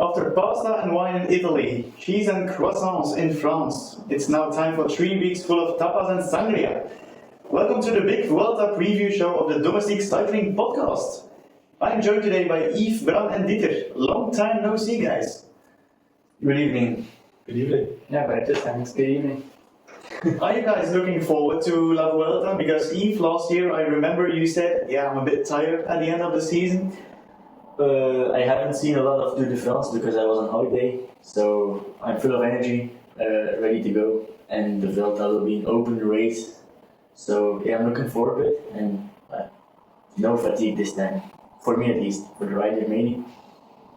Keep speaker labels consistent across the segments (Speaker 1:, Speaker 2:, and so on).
Speaker 1: After pasta and wine in Italy, cheese and croissants in France, it's now time for 3 weeks full of tapas and sangria. Welcome to the big Vuelta preview show of the Domestique Cycling Podcast. I'm joined today by Yves, Bram and Dieter. Long time no see, guys.
Speaker 2: Good evening.
Speaker 3: Good evening.
Speaker 2: Yeah, but just thanks. Good evening.
Speaker 1: Are you guys looking forward to La Vuelta? Because Yves, last year I remember you said, I'm a bit tired at the end of the season.
Speaker 2: I haven't seen a lot of Tour de France because I was on holiday, so I'm full of energy, ready to go, and the Vuelta will be an open race. So I'm looking forward to it, and no fatigue this time, for me at least, for the rider mainly.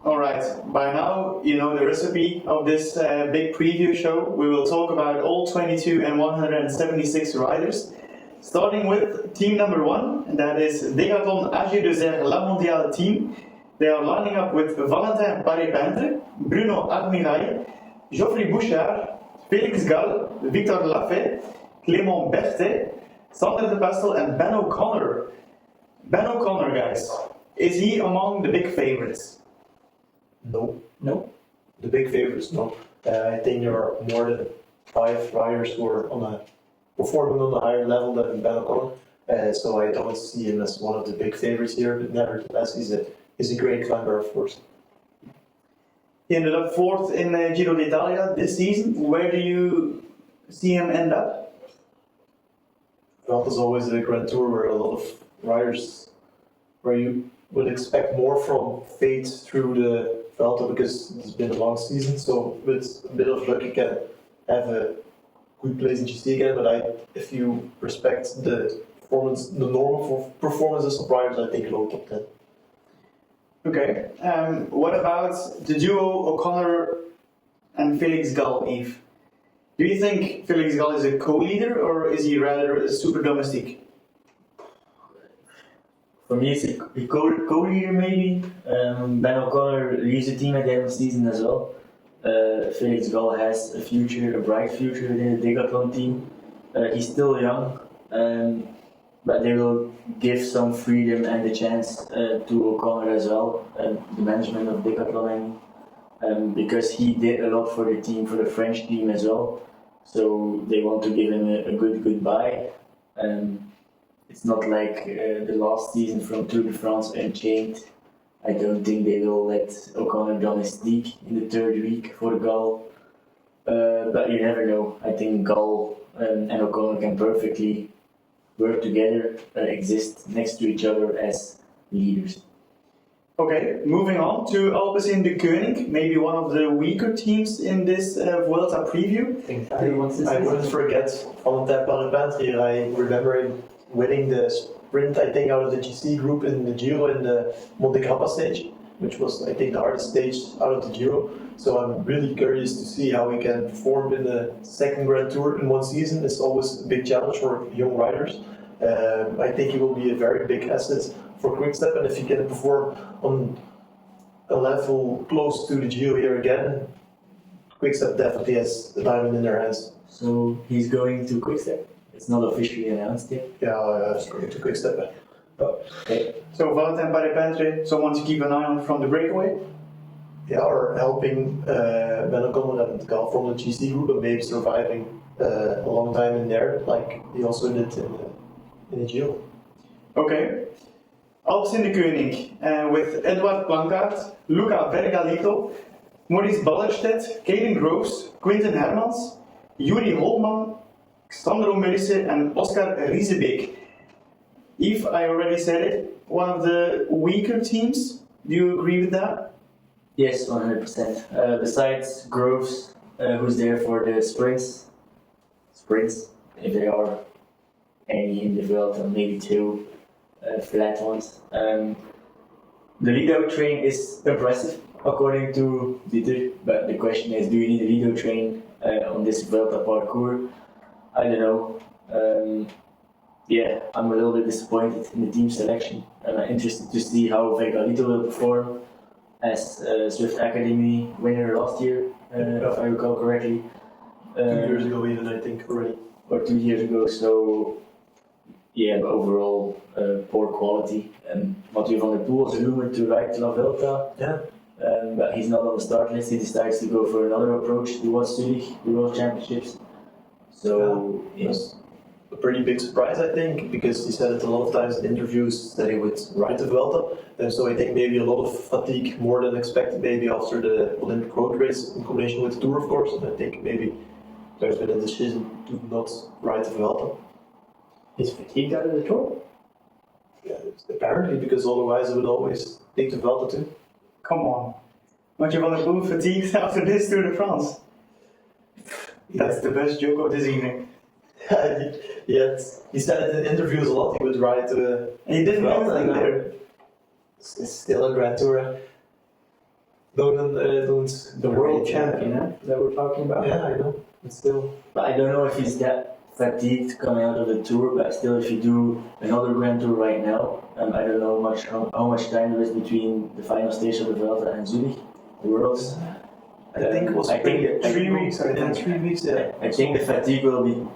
Speaker 1: Alright, by now you know the recipe of this big preview show. We will talk about all 22 and 176 riders, starting with team number 1, and that is Decathlon AG2R La Mondiale team. They are lining up with Valentin Paré-Peintre, Bruno Admirail, Geoffrey Bouchard, Felix Gall, Victor Lafay, Clément Berthet, Sander de Pestel and Ben O'Connor. Ben O'Connor, guys, is he among the big favorites?
Speaker 3: No.
Speaker 2: No?
Speaker 3: The big favorites, no. I think there are more than 5 riders who are performing on a higher level than Ben O'Connor. So I don't see him as one of the big favorites here, but nevertheless he's a great climber, of course.
Speaker 1: He ended up 4th in Giro d'Italia this season. Where do you see him end up?
Speaker 3: Vuelta is always a Grand Tour where a lot of riders, where you would expect more from fade through the Vuelta because it's been a long season, so with a bit of luck you can have a good place in GC again, but if you respect the normal performances of riders, I think low top 10.
Speaker 1: Okay, what about the duo O'Connor and Felix Gall, Yves? Do you think Felix Gall is a co-leader or is he rather a super domestique?
Speaker 2: For me, it's a co-leader maybe. Ben O'Connor leaves the team at the end of the season as well. Felix Gall has a bright future in the Decathlon team. He's still young, but they will give some freedom and the chance to O'Connor as well, the management of Decathlon, because he did a lot for the team, for the French team as well. So they want to give him a good goodbye. It's not like the last season from Tour de France Unchained. I don't think they will let O'Connor domestique in the 3rd week for Gall. But you never know. I think Gall and O'Connor can perfectly work together, exist next to each other as leaders.
Speaker 1: Okay, moving on to Alpecin de Koning, maybe one of the weaker teams in this Vuelta preview.
Speaker 3: I wouldn't forget Valentin Paré-Peintre. I remember him winning the sprint, I think, out of the GC group in the Giro in the Monte Grappa stage, which was, I think, the hardest stage out of the Giro. So I'm really curious to see how he can perform in the second Grand Tour in one season. It's always a big challenge for young riders. I think he will be a very big asset for Quickstep, and if he can perform on a level close to the Giro here again, Quickstep definitely has the diamond in their hands.
Speaker 2: So he's going to Quickstep? It's not officially announced yet?
Speaker 3: Yeah, he's going to Quickstep.
Speaker 2: Okay.
Speaker 1: So Valentin Paré-Peintre, someone to keep an eye on from the breakaway?
Speaker 3: Yeah, or helping Ben O'Connor and Gall from the GC group and maybe surviving a long time in there, like he also did in the Giro.
Speaker 1: Okay. Alpecin de Koning with Edward Planckaert, Luca Vergalito, Maurice Ballerstedt, Caden Groves, Quinten Hermans, Yuri Holman, Sandro Merisse and Oscar Riesebeek. Yves, I already said it, one of the weaker teams. Do you agree with that?
Speaker 2: Yes, 100%. Besides Groves, who's there for the sprints, if there are any in the Vuelta, maybe 2 flat ones. The lead-out train is impressive, according to Dieter, but the question is, do you need a lead-out train on this Vuelta parkour? I don't know. I'm a little bit disappointed in the team selection. I'm interested to see how Vergalito will perform as Swift Academy winner last year, if I recall correctly.
Speaker 3: 2 years ago even, I think, already.
Speaker 2: Or 2 years ago, so but overall poor quality. Mathieu van der Poel was rumored to ride La Vuelta.
Speaker 3: Yeah.
Speaker 2: but he's not on the start list. He decides to go for another approach towards Zurich, the World Championships. So, yes.
Speaker 3: A pretty big surprise, I think, because he said it a lot of times in interviews that he would ride the Vuelta, and so I think maybe a lot of fatigue, more than expected, maybe after the Olympic road race in combination with the Tour, of course, and I think maybe there's been a decision to not ride the Vuelta.
Speaker 4: Is fatigued out of the Tour?
Speaker 3: Yeah, apparently, because otherwise he would always take the Vuelta too.
Speaker 1: Come on. Aren't you van der Poel fatigued after this Tour de France? That's the best joke of this evening.
Speaker 3: Yes, he said it in interviews a lot. He would ride
Speaker 1: And he didn't do anything there.
Speaker 3: It's still a Grand Tour. Don't
Speaker 4: The world champion, that we're talking about.
Speaker 3: Yeah, I know. But still,
Speaker 2: But I don't know if he's that fatigued coming out of the Tour, but still, if you do another Grand Tour right now, I don't know how much time there is between the final stage of the Vuelta and Zurich, the Worlds.
Speaker 3: I think it was
Speaker 1: 3 weeks. I think
Speaker 3: 3 weeks. Yeah.
Speaker 2: I think the fatigue will be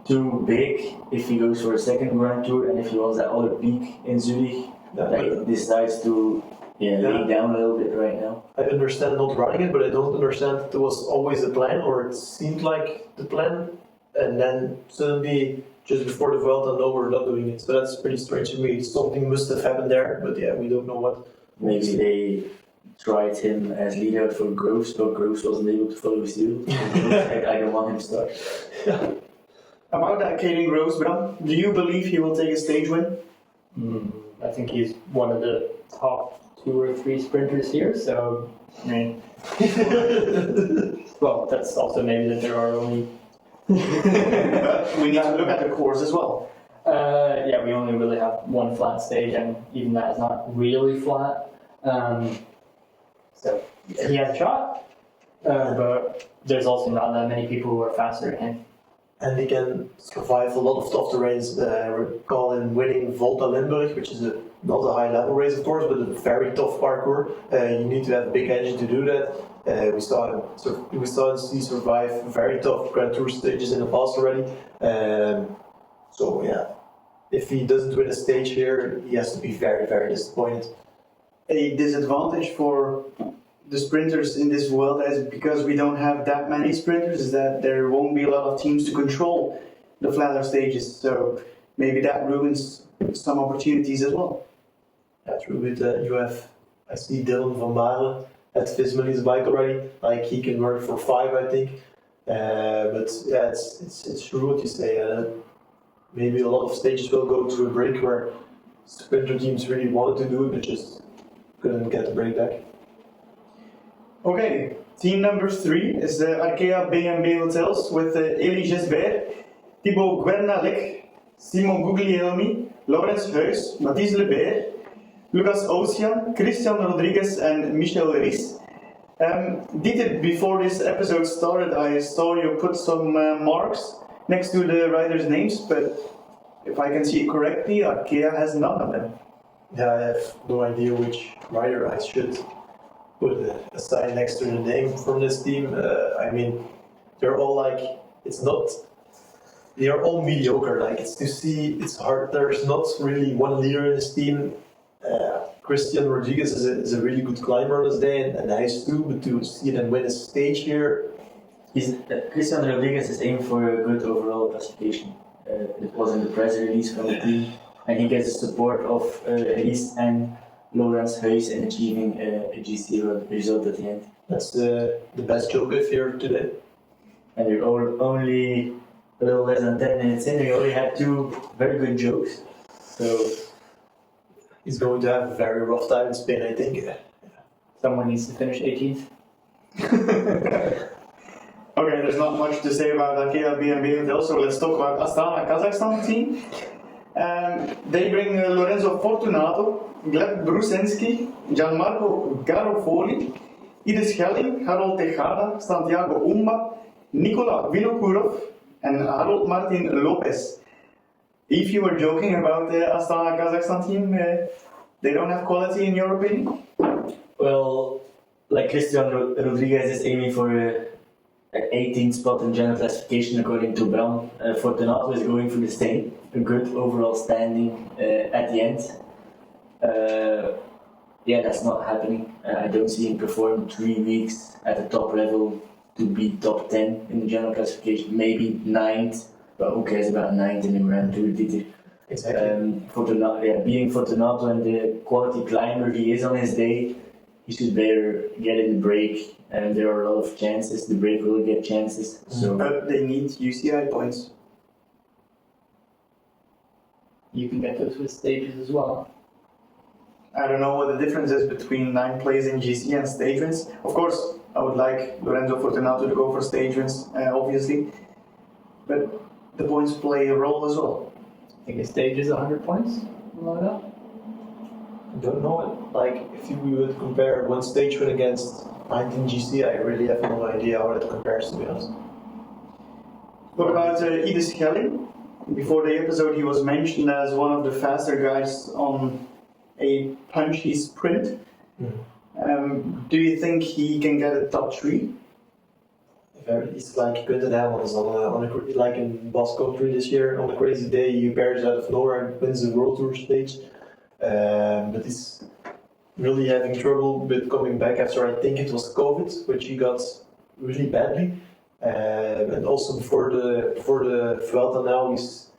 Speaker 2: too big if he goes for a second Grand Tour, and if he wants that other peak in Zurich, that he decides to lay down a little bit right now.
Speaker 3: I understand not running it, but I don't understand that it was always the plan, or it seemed like the plan, and then suddenly, just before the Vuelta, no, we're not doing it. So that's pretty strange to me. Something must have happened there, but yeah, we don't know what.
Speaker 2: Maybe they tried him as leader for Groves, but Groves wasn't able to follow suit. I don't want him to start.
Speaker 1: About that Caden Groves, Bram, do you believe he will take a stage win?
Speaker 4: I think he's one of the top 2 or 3 sprinters here, so I mean, well, that's also maybe that there are only.
Speaker 1: But we need to look at the course as well.
Speaker 4: Yeah, we only really have one flat stage, and even that is not really flat. So he has a shot, but there's also not that many people who are faster than him.
Speaker 3: And he can survive a lot of tough terrains. Recall in winning Volta Limburg, which is not a high level race, of course, but a very tough parkour. You need to have a big engine to do that. We saw him survive very tough Grand Tour stages in the past already. So yeah, if he doesn't win a stage here, he has to be very, very disappointed.
Speaker 1: A disadvantage for the sprinters in this world is because we don't have that many sprinters, is that there won't be a lot of teams to control the flatter stages, so maybe that ruins some opportunities as well.
Speaker 3: Yeah, true. With you have, I see Dylan van Baarle at Visma's bike already. Like he can work for 5, I think. But yeah, it's true what you say. Maybe a lot of stages will go to a break where sprinter teams really wanted to do it, but just couldn't get the break back.
Speaker 1: Okay, team number 3 is the Arkea B&B Hotels with Elie Gesbert, Thibaut Guernalec, Simon Guglielmi, Laurens Heus, Mathis Lebert, Lucas Ocean, Christian Rodriguez and Michel Ries. Dieter, before this episode started, I saw you put some marks next to the riders' names, but if I can see it correctly, Arkea has none of them.
Speaker 3: Yeah, I have no idea which rider I should put a sign next to the name from this team. I mean, they're all like, they are all mediocre. Like, it's hard. There's not really one leader in this team. Christian Rodriguez is a really good climber on this day, and nice too, but to see them win a stage here.
Speaker 2: Christian Rodriguez is aiming for a good overall classification. It was in the press release from the team, and he gets the support of Ries and Laurens Heus in achieving a GC result at the end.
Speaker 3: That's the best joke I've heard today.
Speaker 2: And you're only a little less than 10 minutes in, we only had 2 very good jokes. So
Speaker 3: he's going to have a very rough time in Spain, I think.
Speaker 4: Someone needs to finish 18th.
Speaker 1: Okay, there's not much to say about Arkea B&B Hotels, so let's talk about Astana Kazakhstan team. They bring Lorenzo Fortunato, Gleb Brusensky, Gianmarco Garofoli, Ide Schelling, Harold Tejada, Santiago Umba, Nikola Vinokurov, and Harold Martin Lopez. If you were joking about the Astana Kazakhstan team, they don't have quality in your opinion?
Speaker 2: Well, like Christian Rodriguez is aiming for an 18th spot in general classification according to Bram. Fortunato is going for the same, a good overall standing at the end. yeah, that's not happening. I don't see him perform 3 weeks at the top level to be top 10 in the general classification, maybe 9th, but who cares about 9th in the Grand Tour title?
Speaker 3: Exactly.
Speaker 2: Being Fortunato and the quality climber he is on his day, he should better get in the break, and there are a lot of chances. The break will get chances. So
Speaker 1: But they need UCI points.
Speaker 4: You can get those with stages as well.
Speaker 1: I don't know what the difference is between 9th place in GC and stage wins. Of course, I would like Lorenzo Fortunato to go for stage wins, obviously, but the points play a role as well.
Speaker 4: I think a stage is 100 points, something like that.
Speaker 3: I don't know it. Like, if we would compare one stage win against 19 GC, I really have no idea how that compares, to be honest.
Speaker 1: What about Ide Schelling? Before the episode, he was mentioned as one of the faster guys on a punchy sprint. Do you think he can get a top 3?
Speaker 3: It's like good to have on a like in Basque Country this year, on a crazy day, he appears out of nowhere and wins the World Tour stage. But he's really having trouble with coming back after, I think it was COVID, which he got really badly. And also before the Vuelta now, he's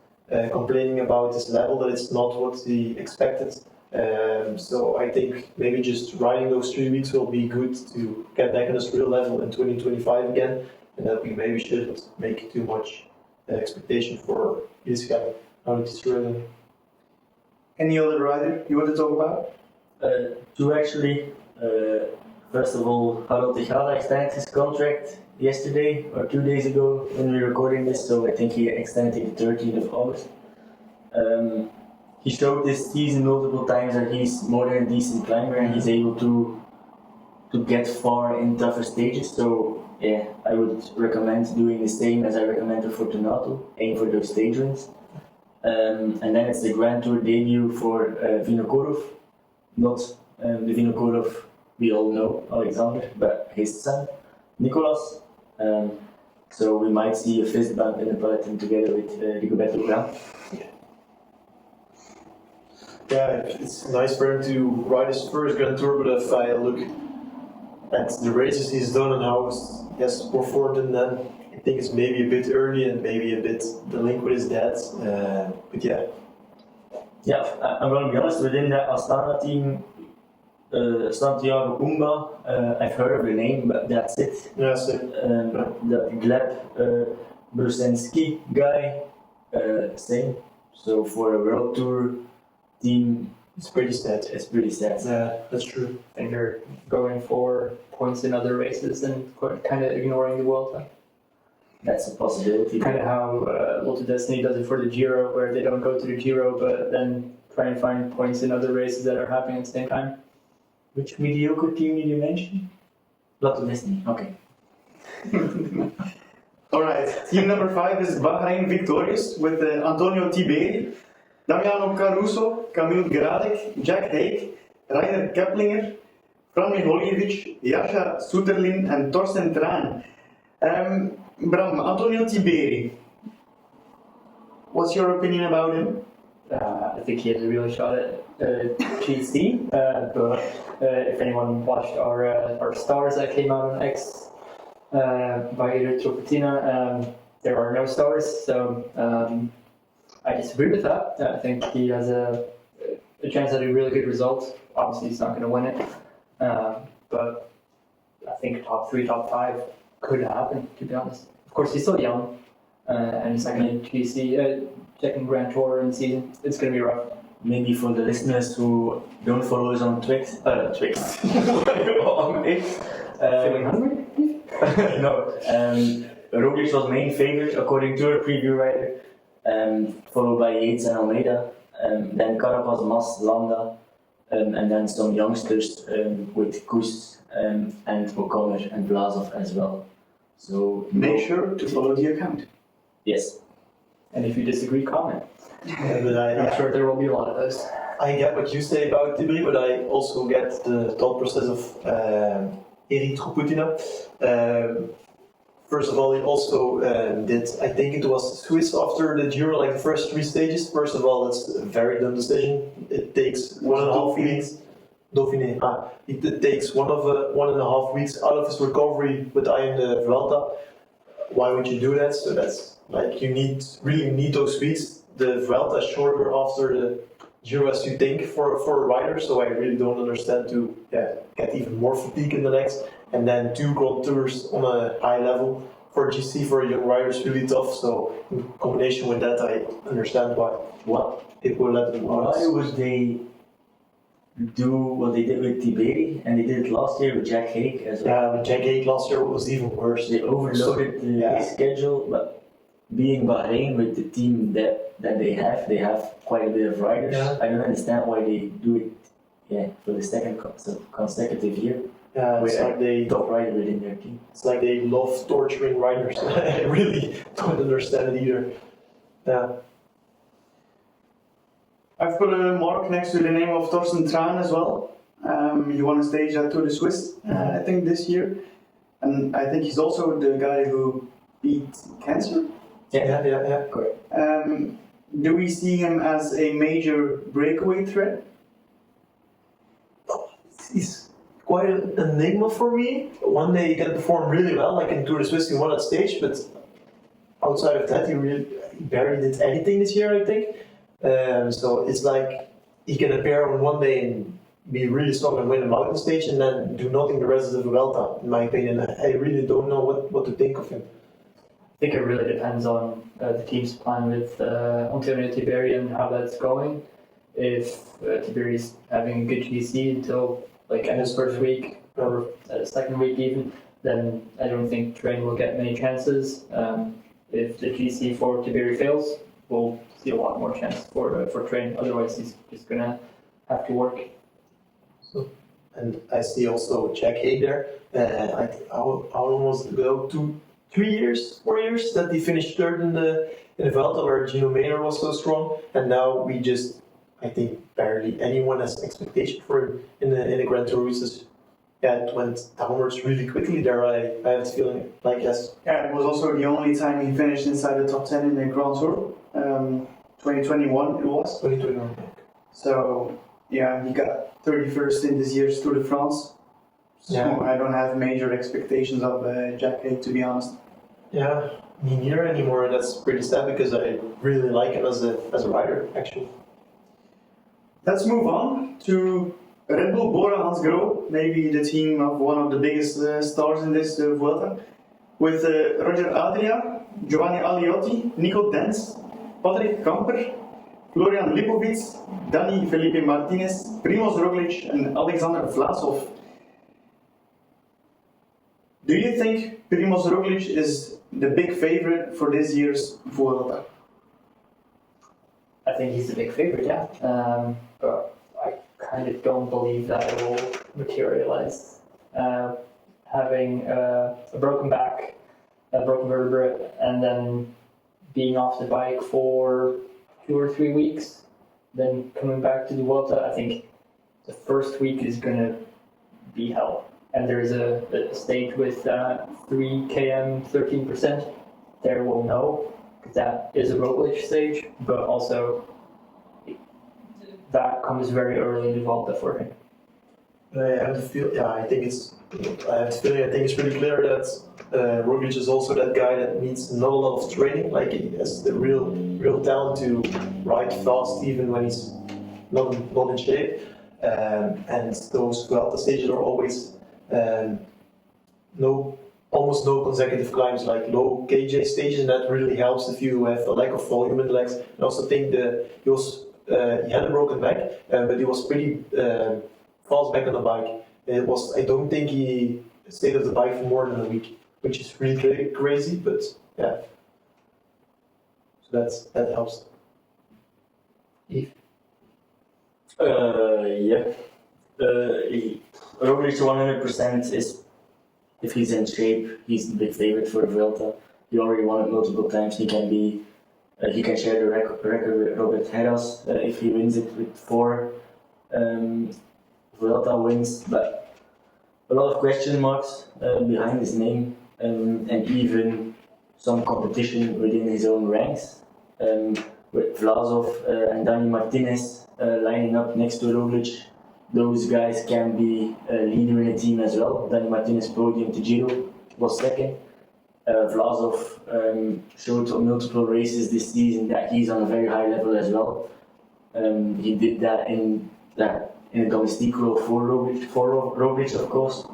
Speaker 3: complaining about his level, that it's not what he expected. So I think maybe just riding those 3 weeks will be good to get back on his real level in 2025 again, and that we maybe shouldn't make too much expectation for this guy. How it is running.
Speaker 1: Any other rider you want to talk about?
Speaker 2: 2 actually. First of all, Roberto Heras extended his contract yesterday or 2 days ago when we were recording this, so I think he extended it the 13th of August. He showed this season multiple times that he's more than a decent climber and he's able to get far in tougher stages. So yeah, I would recommend doing the same as I recommend to Fortunato, aim for those stage wins. And then it's the Grand Tour debut for Vinokourov, not the Vinokourov we all know, Alexander, but his son, Nicolas. So we might see a fist bump in the peloton together with Rigoberto Urán.
Speaker 3: Yeah, it's nice for him to ride his first Grand Tour, but if I look at the races he's done and how he has performed in them, I think it's maybe a bit early and maybe a bit the link with his dad. But yeah.
Speaker 2: Yeah, I'm going to be honest, within that Astana team, Santiago Umba, I've heard of the name, but that's it.
Speaker 3: Yeah, same.
Speaker 2: The Gleb Brusensky guy, same. So for a World Tour team,
Speaker 3: It's pretty sad.
Speaker 2: it's pretty sad.
Speaker 3: Yeah, that's true.
Speaker 4: I think they're going for points in other races and kind of ignoring the Vuelta.
Speaker 2: That's a possibility.
Speaker 4: Kind of how Lotto Destiny does it for the Giro, where they don't go to the Giro, but then try and find points in other races that are happening at the same time.
Speaker 2: Which mediocre team did you mention? Lotto Destiny, okay.
Speaker 1: Alright, team number 5 is Bahrain Victorious with Antonio Tiberi, Damiano Caruso, Camille Gradek, Jack Haig, Rainer Keplinger, Fran Miholjevic, Jascha Soeterlin and Torsten Traan. Bram, Antonio Tiberi, what's your opinion about him?
Speaker 4: I think he has a real shot at GC, but if anyone watched our stars that came out on X by Edo Tropatina, there are no stars, so I disagree with that. I think he has a chance at a really good result. Obviously, he's not going to win it, but I think top 3, top 5 could happen, to be honest. Of course, he's still young, and he's second in GC, second Grand Tour in the season. It's going to be rough.
Speaker 2: Maybe for the listeners who don't follow us on Twix, on X.
Speaker 4: Feeling hungry?
Speaker 2: No, Roglic was main favorite according to a preview writer, followed by Yates and Almeida, then Carapaz, Mas, Landa, and then some youngsters with Kuss and O'Connor and Vlasov as well. So
Speaker 1: Make sure to follow the account.
Speaker 2: yes.
Speaker 4: And if you disagree, comment.
Speaker 3: Yeah, but
Speaker 4: I'm sure there will be a lot of those.
Speaker 3: I get what you say about Tiberi, but I also get the thought process of Erik Tropatina. First of all, he also did, I think it was Swiss after the Giro, like the first 3 stages. First of all, it's a very dumb decision. It takes 1.5 weeks. Dauphiné. He takes 1.5 weeks out of his recovery with eye in the Vuelta. Why would you do that? So that's like you really need those weeks. The Vuelta is shorter after the Giro as you think for a rider. So I really don't understand to get even more fatigue in the legs. And then 2 Grand Tours on a high level for GC for a young rider is really tough. So in combination with that, I understand why people let them go.
Speaker 2: Why would they do what they did with Tiberi, and they did it last year with Jack Haig as well?
Speaker 3: Yeah, with Jack Haig last year it was even worse.
Speaker 2: They overloaded his schedule, but being Bahrain with the team that they have quite a bit of riders.
Speaker 3: Yeah.
Speaker 2: I don't understand why they do it for the second consecutive year.
Speaker 3: Yeah, it's like they
Speaker 2: top rider within their team.
Speaker 3: It's like they love torturing riders. I really don't understand it either. Yeah.
Speaker 1: I've put a mark next to the name of Torsten Tran as well. He won a stage at Tour de Suisse, I think this year. And I think he's also the guy who beat cancer.
Speaker 3: Yeah.
Speaker 2: Correct.
Speaker 1: Do we see him as a major breakaway threat?
Speaker 3: He's quite an enigma for me. One day he can perform really well, like in Tour de Suisse, he won that stage, but outside of that, he barely did anything this year, I think. So it's like he can appear on one day and be really strong and win a mountain stage, and then do nothing the rest of the Vuelta. In my opinion, I really don't know what to think of him.
Speaker 4: I think it really depends on the team's plan with Antonio Tiberi and how that's going. If Tiberi's having a good GC until like end of first week or second week even, then I don't think Train will get many chances. If the GC for Tiberi fails, we'll see a lot more chance for Train. Otherwise, he's just gonna have to work.
Speaker 3: So, and I see also Jack Haig there. How long was it ago? 4 years that he finished third in the Vuelta, where Gino Maynard was so strong, and now I think barely anyone has expectation for him in the Grand Tour. It went downwards really quickly there. I have the feeling like yes.
Speaker 1: Yeah, it was also the only time he finished inside the top 10 in the Grand Tour. 2021 it was.
Speaker 3: 2021.
Speaker 1: So yeah, he got 31st in this year's Tour de France. So
Speaker 3: Yeah.
Speaker 1: I don't have major expectations of Jack Haig, to be honest.
Speaker 3: Yeah, me neither anymore. That's pretty sad because I really like him as a rider, actually.
Speaker 1: Let's move on to Red Bull Bora Hansgrohe, maybe the team of one of the biggest stars in this Vuelta, with Roger Adria, Giovanni Aliotti, Nico Dens, Patrick Kamper, Florian Lipovic, Dani Felipe Martinez, Primoz Roglic and Alexander Vlasov. Do you think Primoz Roglic is the big favorite for this year's Vuelta?
Speaker 4: I think he's the big favorite, yeah. But I kind of don't believe that it will materialize. Having a broken back, a broken vertebrae, and then being off the bike for 2 or 3 weeks, then coming back to the Vuelta, I think the first week is going to be hell. And there's a stage with 3 km, 13%. There we'll know, because that is a Roglic stage, but also that comes very early in the Vuelta for him.
Speaker 3: I have the feeling. I think it's pretty clear that Roglic is also that guy that needs not a lot of training. Like he has the real talent to ride fast even when he's not in shape. And those Vuelta stages are always almost no consecutive climbs, like low KJ stages, and that really helps if you have a lack of volume in the legs. I also think he had a broken back, but he was pretty fast back on the bike. I don't think he stayed on the bike for more than a week, which is really crazy, but yeah. So that helps.
Speaker 4: Yves?
Speaker 2: Roglic 100% is, if he's in shape, he's the big favorite for the Vuelta. He already won it multiple times. He can share the record with Roberto Heras if he wins it with 4 Vuelta wins. But a lot of question marks behind his name, and even some competition within his own ranks, with Vlasov and Dani Martinez lining up next to Roglic those guys can be a leader in a team as well. Dani Martinez podium to Giro, was second. Vlasov showed on multiple races this season that he's on a very high level as well. He did that in a domestique role for Roglic, of course.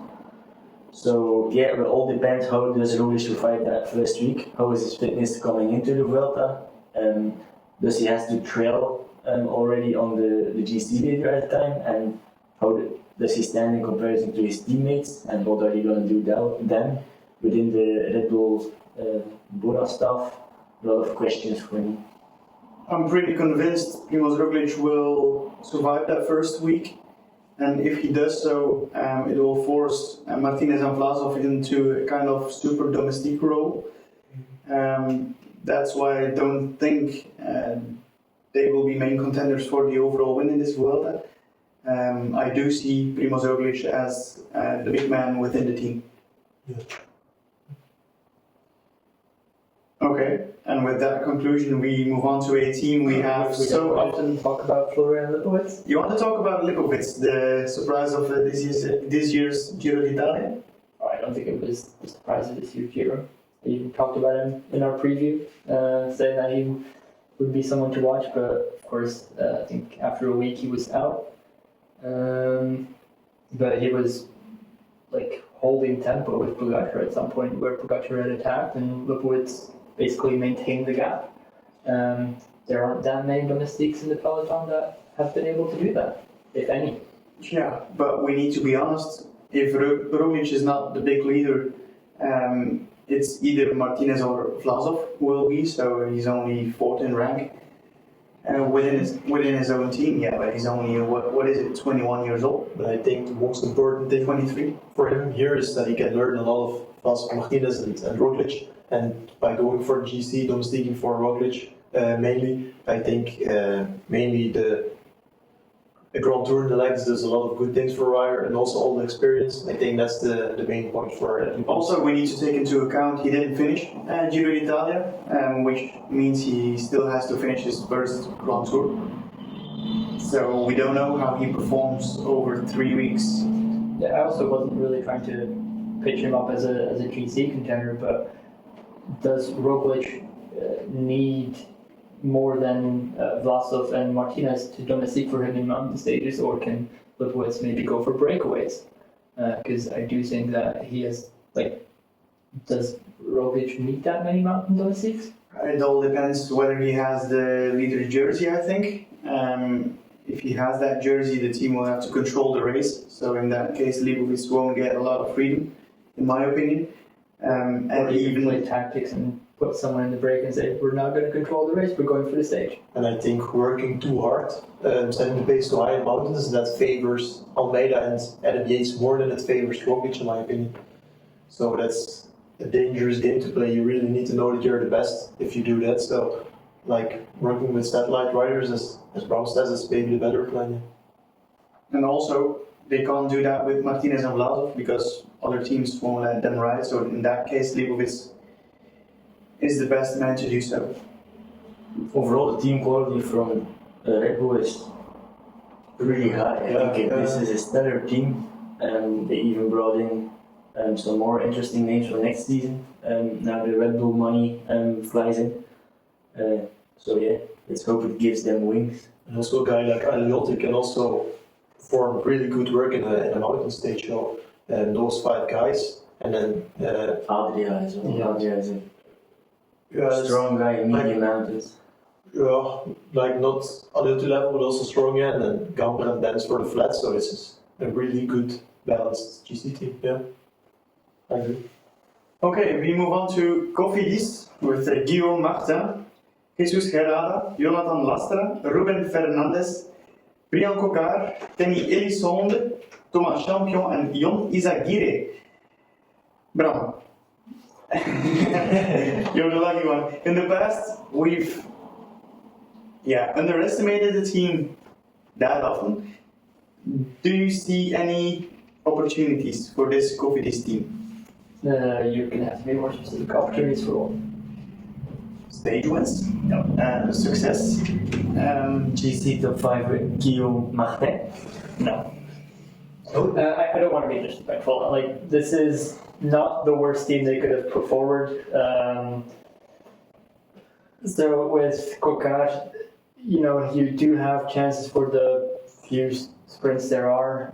Speaker 2: So yeah, it will all depend how does Roglic survive that first week. How is his fitness coming into the Vuelta? Does he has to trail already on the GC leader at the time? And how does he stand in comparison to his teammates? And what are they going to do then within the Red Bull Bora staff? A lot of questions for me.
Speaker 1: I'm pretty convinced Primoz Roglic will survive that first week. And if he does so, it will force Martinez and Vlasov into a kind of super domestique role. That's why I don't think they will be main contenders for the overall win in this Vuelta. I do see Primoz Roglic as the big man within the team.
Speaker 3: Yeah.
Speaker 1: Okay, and with that conclusion, we move on to a team we have
Speaker 4: We
Speaker 1: so
Speaker 4: don't
Speaker 1: often.
Speaker 4: often talk about Florian Lipowitz.
Speaker 1: You want to talk about Lipowitz, the surprise of this year's Giro d'Italia?
Speaker 4: Oh, I don't think it was the surprise of this year's Giro. We even talked about him in our preview, saying that he would be someone to watch, but of course, I think after a week he was out. But he was like holding tempo with Pogacar at some point, where Pogacar had attacked and Lipowitz basically maintained the gap. There aren't that many domestiques in the peloton that have been able to do that, if any.
Speaker 1: Yeah, but we need to be honest. If Roglic is not the big leader, it's either Martinez or Vlasov will be. So he's only fourth in rank within his own team. Yeah, but he's only what is it, 21 years old?
Speaker 3: But I think the most important thing
Speaker 1: 23.
Speaker 3: for him here is that he can learn a lot of Vlasov, Martinez and Roglic. And by going for GC, domestiquing for Roglic mainly, I think mainly the Grand Tour in the legs does a lot of good things for Ryder, and also all the experience. I think that's the main point for it.
Speaker 1: Also, we need to take into account he didn't finish Giro d'Italia, which means he still has to finish his first Grand Tour. So we don't know how he performs over 3 weeks.
Speaker 4: Yeah, I also wasn't really trying to pitch him up as a GC contender, but does Roglic need more than Vlasov and Martinez to domestique for him in mountain stages, or can Lipowitz maybe go for breakaways? Because I do think that he has, does Roglic need that many mountain domestiques?
Speaker 1: It all depends whether he has the leader jersey, I think. If he has that jersey, the team will have to control the race. So in that case, Lipowitz won't get a lot of freedom, in my opinion.
Speaker 4: Or even play tactics and put someone in the break and say, we're not going to control the race, we're going for the stage.
Speaker 3: And I think working too hard, setting the pace too high in mountains, that favors Almeida and Adam Yates more than it favors Roglic, in my opinion. So that's a dangerous game to play. You really need to know that you're the best if you do that. So, working with satellite riders, as Brown says, is maybe the better plan.
Speaker 1: And also, they can't do that with Martinez and Vlasov because other teams won't let them ride. So in that case, Lipowitz is the best man to do so.
Speaker 2: Overall, the team quality from Red Bull is really high. I think this is a stellar team. They even brought in some more interesting names for next season. Now the Red Bull money flies in. So yeah, let's hope it gives them wings.
Speaker 3: And also a guy like Aliotti can also perform really good work in a mountain stage show. And those 5 guys, and then
Speaker 2: Adria as well.
Speaker 4: Yeah.
Speaker 2: Adria is a strong guy in medium mountains.
Speaker 3: Yeah, not Aliotti level, but also strong, and then Gamper and Dance for the flat. So this is a really good balanced GC team. Yeah, I agree.
Speaker 1: Okay, we move on to Cofidis with Guillaume Martin, Jesus Herrada, Jonathan Lastra, Ruben Fernandes, Brian Coquard, Kenny Elissonde, Thomas Champion and Jon Izagirre. Bram, you're the lucky one. In the past, we've underestimated the team that often. Do you see any opportunities for this Cofidis team?
Speaker 4: You're going to have to be more specific. Opportunities for what?
Speaker 1: Stage wins? No. Success?
Speaker 2: GC top 5 with Guillaume Martin.
Speaker 1: No.
Speaker 4: I don't want to be disrespectful. Like, this is not the worst team they could have put forward. So with Pogacar, you do have chances for the few sprints there are.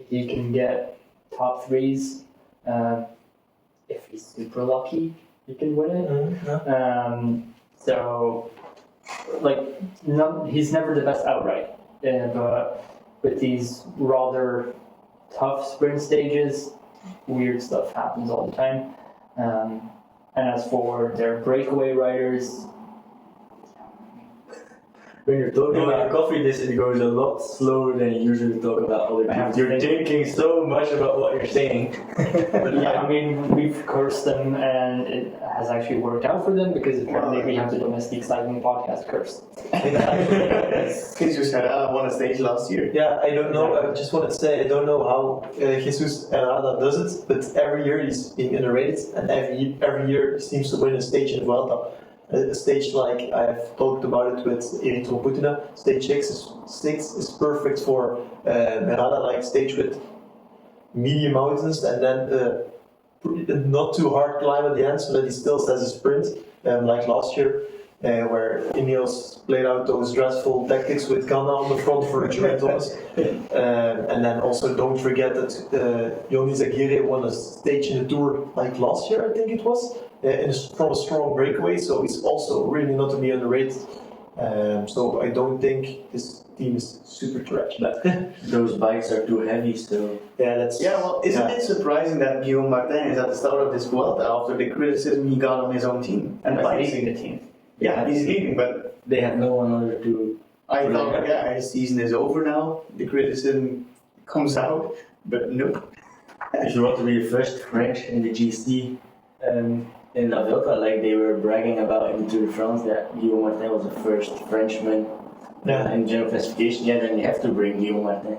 Speaker 4: He can get top threes. If he's super lucky, he can win it. So, he's never the best outright. But with these rather tough sprint stages, weird stuff happens all the time. And as for their breakaway riders,
Speaker 2: when you're talking about coffee, it goes a lot slower than you usually talk about other people. You're thinking so much about what you're saying.
Speaker 4: I mean, we've cursed them, and it has actually worked out for them because apparently we have the Domestique Cycling Podcast curse.
Speaker 1: Jesus Herrada won a stage last year.
Speaker 3: Yeah, I don't know. I just want to say I don't know how Jesus Herrada does it, but every year he's being underrated, and every year he seems to win a stage in Vuelta. A stage like I've talked about it with Eritro Putina, stage 6 is perfect for Herrada, like stage with medium mountains and then not too hard climb at the end, so that he still has a sprint, like last year, where Ineos played out those dreadful tactics with Ghana on the front for Giro Thomas. And then also don't forget that Jonis Aguirre won a stage in the Tour like last year, I think it was. From a strong breakaway, so he's also really not to be underrated. So I don't think this team is super trash. But
Speaker 2: those bikes are too heavy, so
Speaker 1: isn't it surprising that Guillaume Martin is at the start of this Vuelta after the criticism he got on his own team and
Speaker 4: leaving the team?
Speaker 1: Yeah, he's leaving, but
Speaker 2: they have no one other to.
Speaker 1: I thought, his season is over now. The criticism comes out, but nope.
Speaker 2: If you want to be the first French in the GC. In La Vuelta, like they were bragging about in the Tour de France that Guillaume Martin was the first Frenchman in general classification, then you have to bring Guillaume Martin.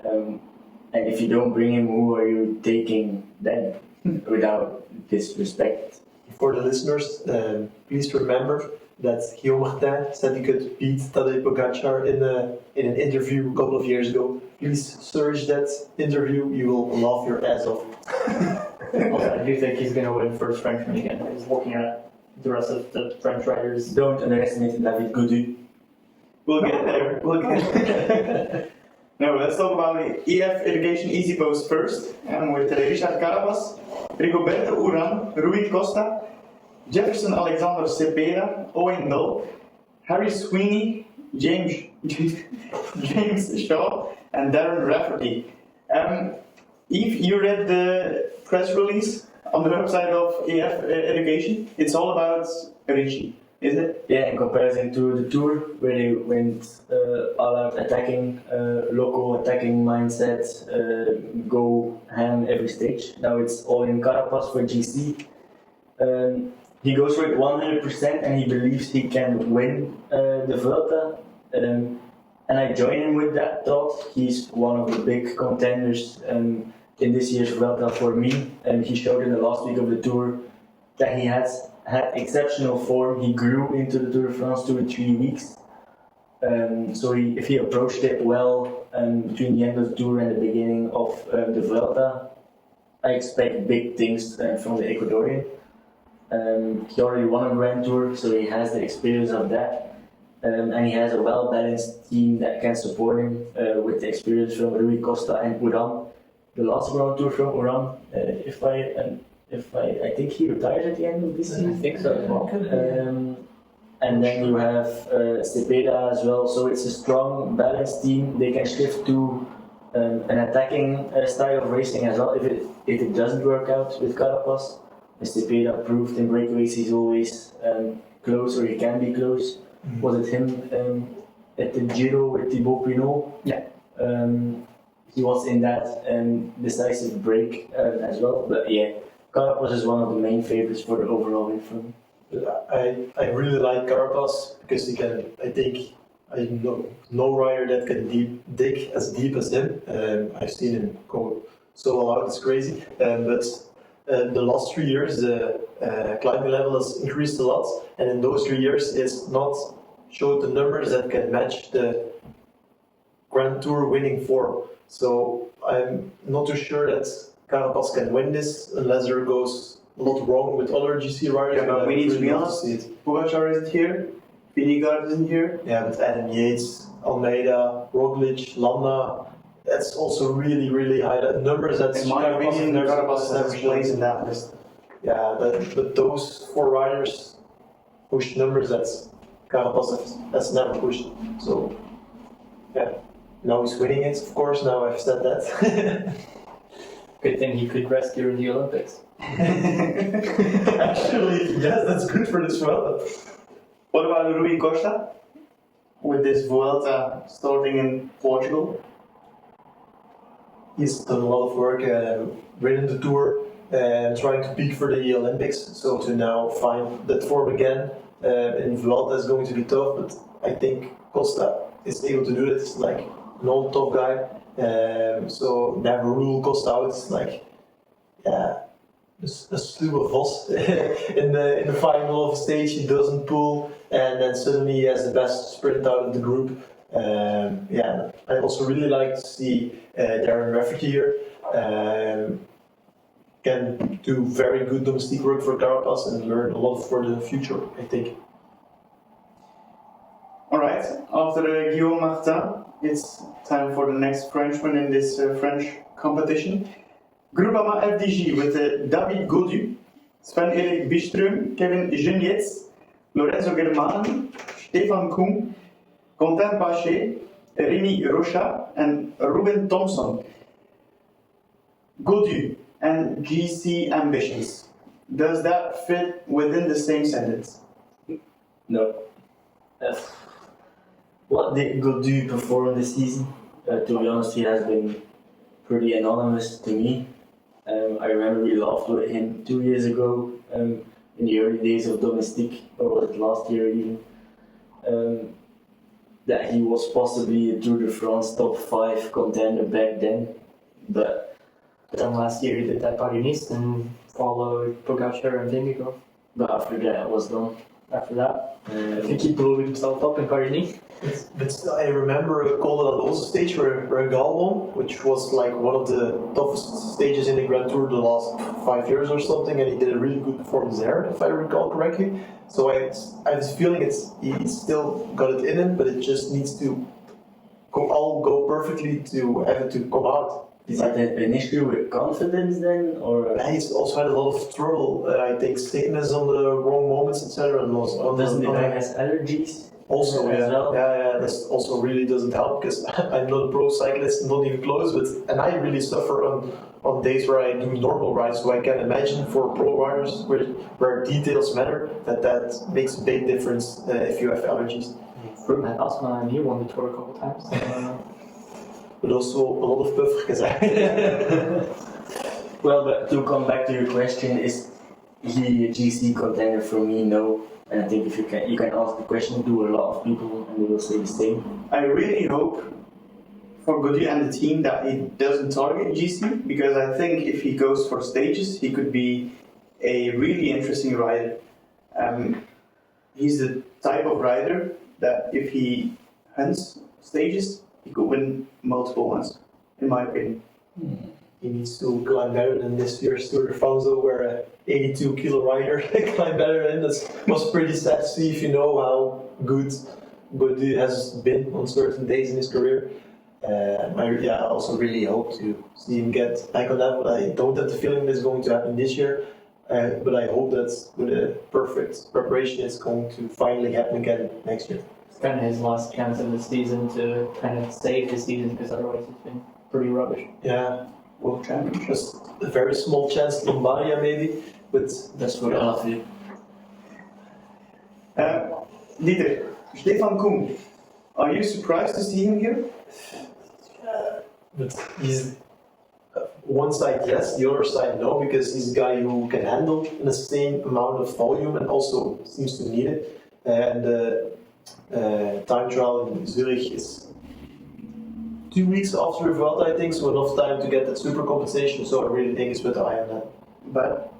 Speaker 2: And if you don't bring him, who are you taking then? Without disrespect.
Speaker 3: For the listeners, please remember that Guillaume Martin said he could beat Tadej Pogacar in an interview a couple of years ago. Please search that interview, you will laugh your ass off.
Speaker 4: I do think he's going to win first Frenchman again. He's looking at the rest of the French riders.
Speaker 2: Don't underestimate David Gaudu.
Speaker 1: We'll get there. No, let's talk about the EF Education Easy Post first. And with Richard Carapaz, Rigoberto Urán, Rui Costa, Jefferson Alexander Cepeda, Owen Null, Harry Sweeney, James Shaw, and Darren Rafferty. Eve, you read the press release on the website of EF Education. It's all about Richie, isn't it?
Speaker 2: Yeah, in comparison to the Tour, where they went all out attacking, local attacking mindset, go ham every stage. Now it's all in Carapaz for GC. He goes for it 100% and he believes he can win the Vuelta. And I join him with that thought. He's one of the big contenders in this year's Vuelta for me. And he showed in the last week of the Tour that he has had exceptional form. He grew into the Tour de France 2 or 3 weeks. So if he approached it well between the end of the Tour and the beginning of the Vuelta, I expect big things from the Ecuadorian. He already won a Grand Tour, so he has the experience of that. And he has a well-balanced team that can support him with the experience from Rui Costa and Urán. The last Grand Tour from Urán, I think he retires at the end of this season.
Speaker 4: I think so as well.
Speaker 2: And then you have Cepeda as well, so it's a strong, balanced team. They can shift to an attacking style of racing as well. If it doesn't work out with Carapaz, Cepeda proved in breakaways he's always close, or he can be close. Was it him at the Giro with Thibaut Pinot?
Speaker 4: Yeah.
Speaker 2: He was in that decisive break as well. But yeah, Carapaz is one of the main favorites for the overall win for me.
Speaker 3: I really like Carapaz because he can, I know no rider that can dig as deep as him. I've seen him go so all out, it's crazy. But the last 3 years, the climbing level has increased a lot, and in those 3 years, it's not showed the numbers that can match the Grand Tour winning form. So I'm not too sure that Carapaz can win this unless there goes a lot wrong with other GC riders.
Speaker 1: Yeah, but we need to be
Speaker 3: really
Speaker 1: honest.
Speaker 3: see it.
Speaker 1: Pogacar isn't here. Vingegaard isn't here.
Speaker 3: Yeah, but Adam Yates, Almeida, Roglic, Landa, that's also really, really high numbers. That's
Speaker 1: In my opinion, Carapaz has a place in that list.
Speaker 3: Yeah, but those 4 riders push numbers that Carapaz has never pushed. So, yeah, now he's winning it, of course, now I've said that.
Speaker 4: Good thing he could rest during the Olympics.
Speaker 3: Actually, yes, that's good for this Vuelta.
Speaker 1: What about Rui Costa? With this Vuelta starting in Portugal?
Speaker 3: He's done a lot of work, ridden the Tour, and trying to peak for the Olympics. So to now find that form again in Vuelta is going to be tough, but I think Costa is able to do it. He's like an old tough guy, so never rule Costa out. It's like, yeah, a slew of Vos in the final of a stage. He doesn't pull, and then suddenly he has the best sprint out of the group. Yeah, I also really like to see Darren Rafferty here. Can do very good domestique work for Carapaz and learn a lot for the future, I think.
Speaker 1: Alright, after Guillaume Martin, it's time for the next Frenchman in this French competition. Groupama FDJ with David Gaudu, Sven-Erik Byström, Kevin Genietz, Lorenzo Germani, Stefan Koen, Quentin Paché, Rémi Rocha, and Ruben Thompson. Gaudu and GC ambitions. Does that fit within the same sentence?
Speaker 2: No. What did Gaudu perform this season? To be honest, he has been pretty anonymous to me. I remember we laughed with him 2 years ago in the early days of Domestique, or was it last year even, that he was possibly a Tour de France top 5 contender back then. But
Speaker 4: Then last year he did that Paris and followed Pogacar and Vingegaard.
Speaker 2: after that it was done.
Speaker 4: After that, I think he blew himself up in Paris.
Speaker 3: But I remember a Col de la Loze stage where Gal won, which was like one of the toughest stages in the Grand Tour the last 5 years or something, and he did a really good performance there, if I recall correctly. So I have this feeling he's still got it in him, but it just needs to all go perfectly to have it to come out.
Speaker 2: Is that an issue with confidence then, or
Speaker 3: He's also had a lot of trouble, I think, sickness on the wrong moments, etc.
Speaker 2: doesn't the guy has allergies?
Speaker 3: Also,
Speaker 2: as well?
Speaker 3: yeah, that also really doesn't help because I'm not a pro cyclist, not even close, and I really suffer on days where I do normal rides. So I can imagine for pro riders where details matter, that makes a big difference if you have allergies.
Speaker 4: Fruit had asthma and he won the Tour a couple times.
Speaker 3: But also a lot of puffertjes.
Speaker 2: Well, but to come back to your question, is he a GC contender for me? No. And I think if you can ask the question to a lot of people and they will say the same.
Speaker 1: I really hope for Gaudu and the team that he doesn't target GC, because I think if he goes for stages, he could be a really interesting rider. He's the type of rider that if he hunts stages, he could win multiple ones, in my opinion.
Speaker 3: He needs to climb better than this year's Tour de France, where a 82 kilo rider climbed better than. That was pretty sad to see if you know how good Gaudu has been on certain days in his career. I also really hope to see him get back on that, but I don't have the feeling it's going to happen this year. But I hope that with a perfect preparation, it's going to finally happen again next year.
Speaker 4: It's kind of his last chance of the season to kind of save the season, because otherwise it's been pretty rubbish.
Speaker 3: Yeah, world champion. Just a very small chance to Lombardia maybe, but
Speaker 2: That's for all of you.
Speaker 1: Dieter, Stefan Koen, are you surprised to see him here?
Speaker 3: but he's one side yes, the other side no, because he's a guy who can handle the same amount of volume and also seems to need it. And time trial in Zurich is 2 weeks after the Vuelta, I think, so enough time to get that super compensation. So I really think it's with the eye on that.
Speaker 1: But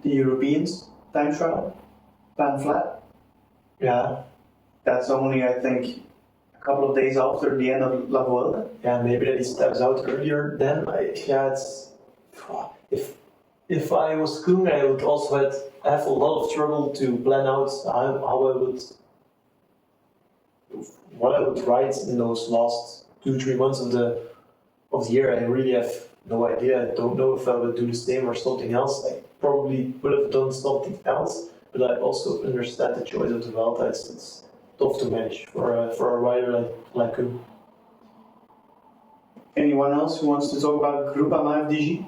Speaker 1: the Europeans, time trial, pan flat,
Speaker 3: Yeah,
Speaker 1: that's only, I think, a couple of days after the end of La Vuelta.
Speaker 3: Yeah, maybe that he steps out earlier. Then, if I was Koen, I would also have a lot of trouble to plan out what I would write in those last 2-3 months of the year. I really have no idea. I don't know if I would do the same or something else. I probably would have done something else, but I also understand the choice of the Vuelta. It's tough to manage for a rider like him.
Speaker 1: Anyone else who wants to talk about Groupama FDG?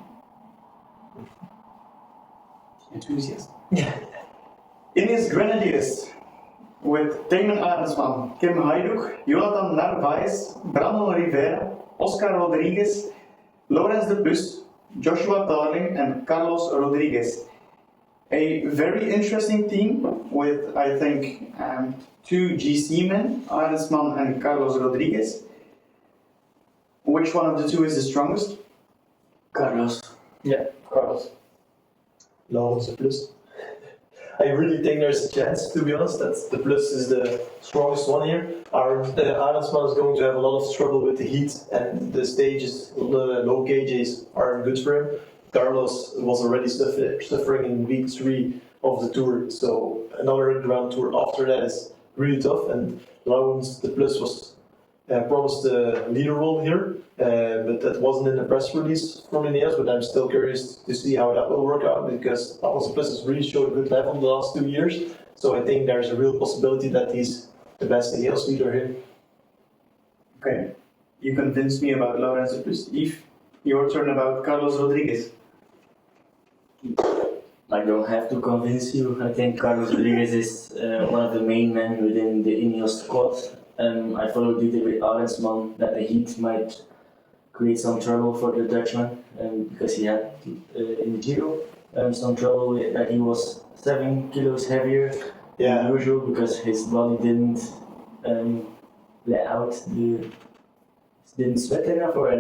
Speaker 1: Enthusiast. Ineos Grenadiers with Tejmen Arendsman, Kim Hajduk, Jonathan Narvaez, Brandon Rivera, Oscar Rodriguez, Laurens de Plus, Joshua Tarling and Carlos Rodriguez. A very interesting team with, I think, 2 GC men, Arendsman and Carlos Rodriguez. Which one of the two is the strongest?
Speaker 2: Carlos.
Speaker 4: Yeah, Carlos.
Speaker 3: Laurens de Plus. I really think there's a chance, to be honest, that the Plus is the strongest one here. Arendsman is going to have a lot of trouble with the heat, and the stages, the low gauges aren't good for him. Carlos was already suffering in week 3 of the tour, so another Grand Tour after that is really tough. And Laurens de Plus was promised a leader role here, but that wasn't in the press release from Ineos. But I'm still curious to see how that will work out, because Laurens de Plus has really showed a good level in the last 2 years. So I think there's a real possibility that he's the best Ineos leader here.
Speaker 1: Okay, you convinced me about Laurens de Plus. Yves, your turn about Carlos Rodriguez.
Speaker 2: I don't have to convince you. I think Carlos Rodriguez is one of the main men within the Ineos squad. I followed it with Arendsman that the heat might create some trouble for the Dutchman, because he had in the Giro some trouble with that he was 7 kilos heavier than usual, because his body didn't let out didn't sweat enough, or
Speaker 3: he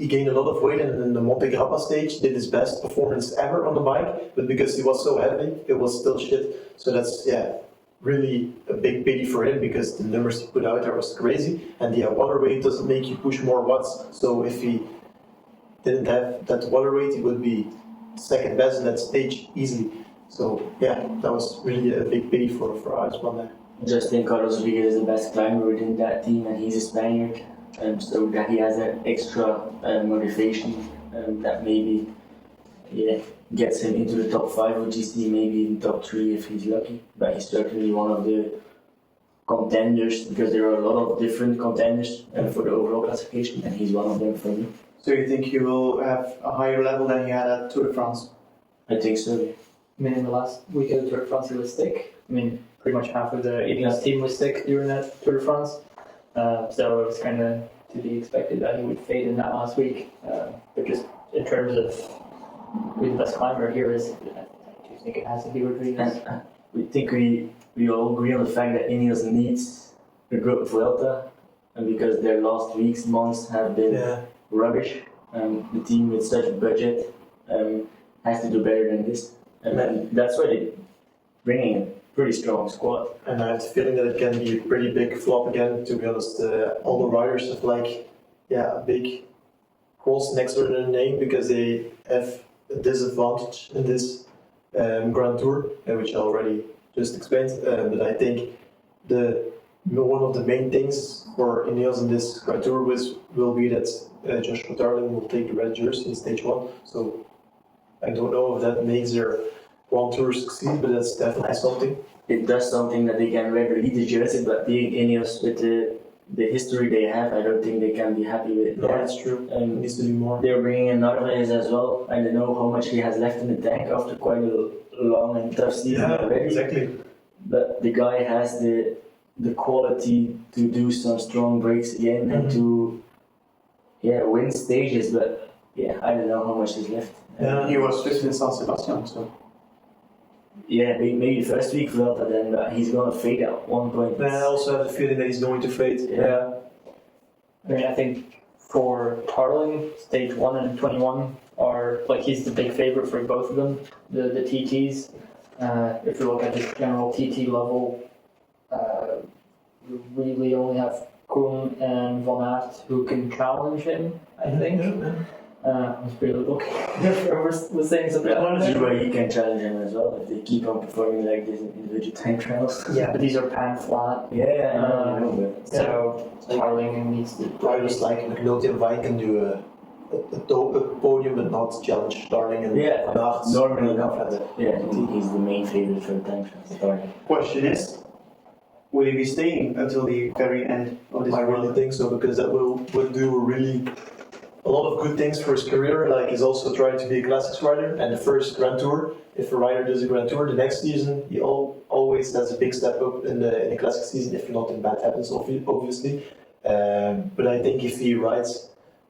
Speaker 3: gained a lot of weight in the Monte Grappa stage, did his best performance ever on the bike, but because he was so heavy, it was still shit. So that's really a big pity for him, because the numbers he put out there was crazy, and the water weight doesn't make you push more watts. So if he didn't have that water weight, he would be second best in that stage easily. So that was really a big pity for Arendsman there.
Speaker 2: Just think Carlos Rodriguez is the best climber within that team, and he's a Spaniard, so that he has that extra motivation that maybe gets him into the top 5 of GC, maybe in top 3 if he's lucky. But he's certainly one of the contenders, because there are a lot of different contenders for the overall classification, and he's one of them for me.
Speaker 1: So you think he will have a higher level than he had at Tour de France?
Speaker 2: I think so.
Speaker 4: I mean, in the last week of the Tour de France, he was sick. I mean, pretty much half of the Ineos team was sick during that Tour de France. So it was kind of to be expected that he would fade in that last week. But just in terms of who the best climber here is, I do think it has to be Rodriguez.
Speaker 2: We think we all agree on the fact that Ineos needs a good Vuelta, and because their last weeks, months have been rubbish. The team with such a budget has to do better than this. And that's why they're bringing a pretty strong squad.
Speaker 3: And I have the feeling that it can be a pretty big flop again, to be honest. All the riders have a big cross next to their name, because they have a disadvantage in this Grand Tour, which I already just explained. But I think one of the main things for Ineos in this Grand Tour will be that Joshua Tarling will take the red jersey in stage 1. So I don't know if that makes their Grand Tour succeed, but that's definitely something.
Speaker 2: It does something that they can regularly the jersey, but being Ineos with the history they have, I don't think they can be happy with it.
Speaker 3: No, that's true. It needs to be more.
Speaker 2: They're bringing in Narvaez as well. I don't know how much he has left in the tank after quite a long and tough season already.
Speaker 3: Exactly.
Speaker 2: But the guy has the quality to do some strong breaks again and to win stages. But I don't know how much is left.
Speaker 1: He was fifth in San Sebastian, so.
Speaker 2: Yeah, maybe the first week Vuelta, then he's gonna fade at one point.
Speaker 3: I also have the feeling that he's going to fade.
Speaker 4: I mean, I think for Tarling, stage 1 and 21 are he's the big favorite for both of them, the TTs. If you look at his general TT level, you really only have Kuhn and Van Aert who can challenge him, I think. I was really lucky was saying something
Speaker 2: I see why he can challenge him as well if they keep on performing like this in individual time trials.
Speaker 4: Yeah, but these are pan flat.
Speaker 2: Yeah, I know, but
Speaker 4: So Harling needs to.
Speaker 3: Riders like McNulty and Vine can do a podium but not challenge Darling and
Speaker 2: yeah,
Speaker 3: Van Aert.
Speaker 2: normally not. Yeah, he's the main favorite for the time trials.
Speaker 1: Question is, will he be staying until the very end of this
Speaker 3: I really think so, because that will do really a lot of good things for his career. Like, he's also trying to be a classics rider, and the first Grand Tour, if a rider does a Grand Tour, the next season he always has a big step up in the classic season, if nothing bad happens, obviously. But I think if he rides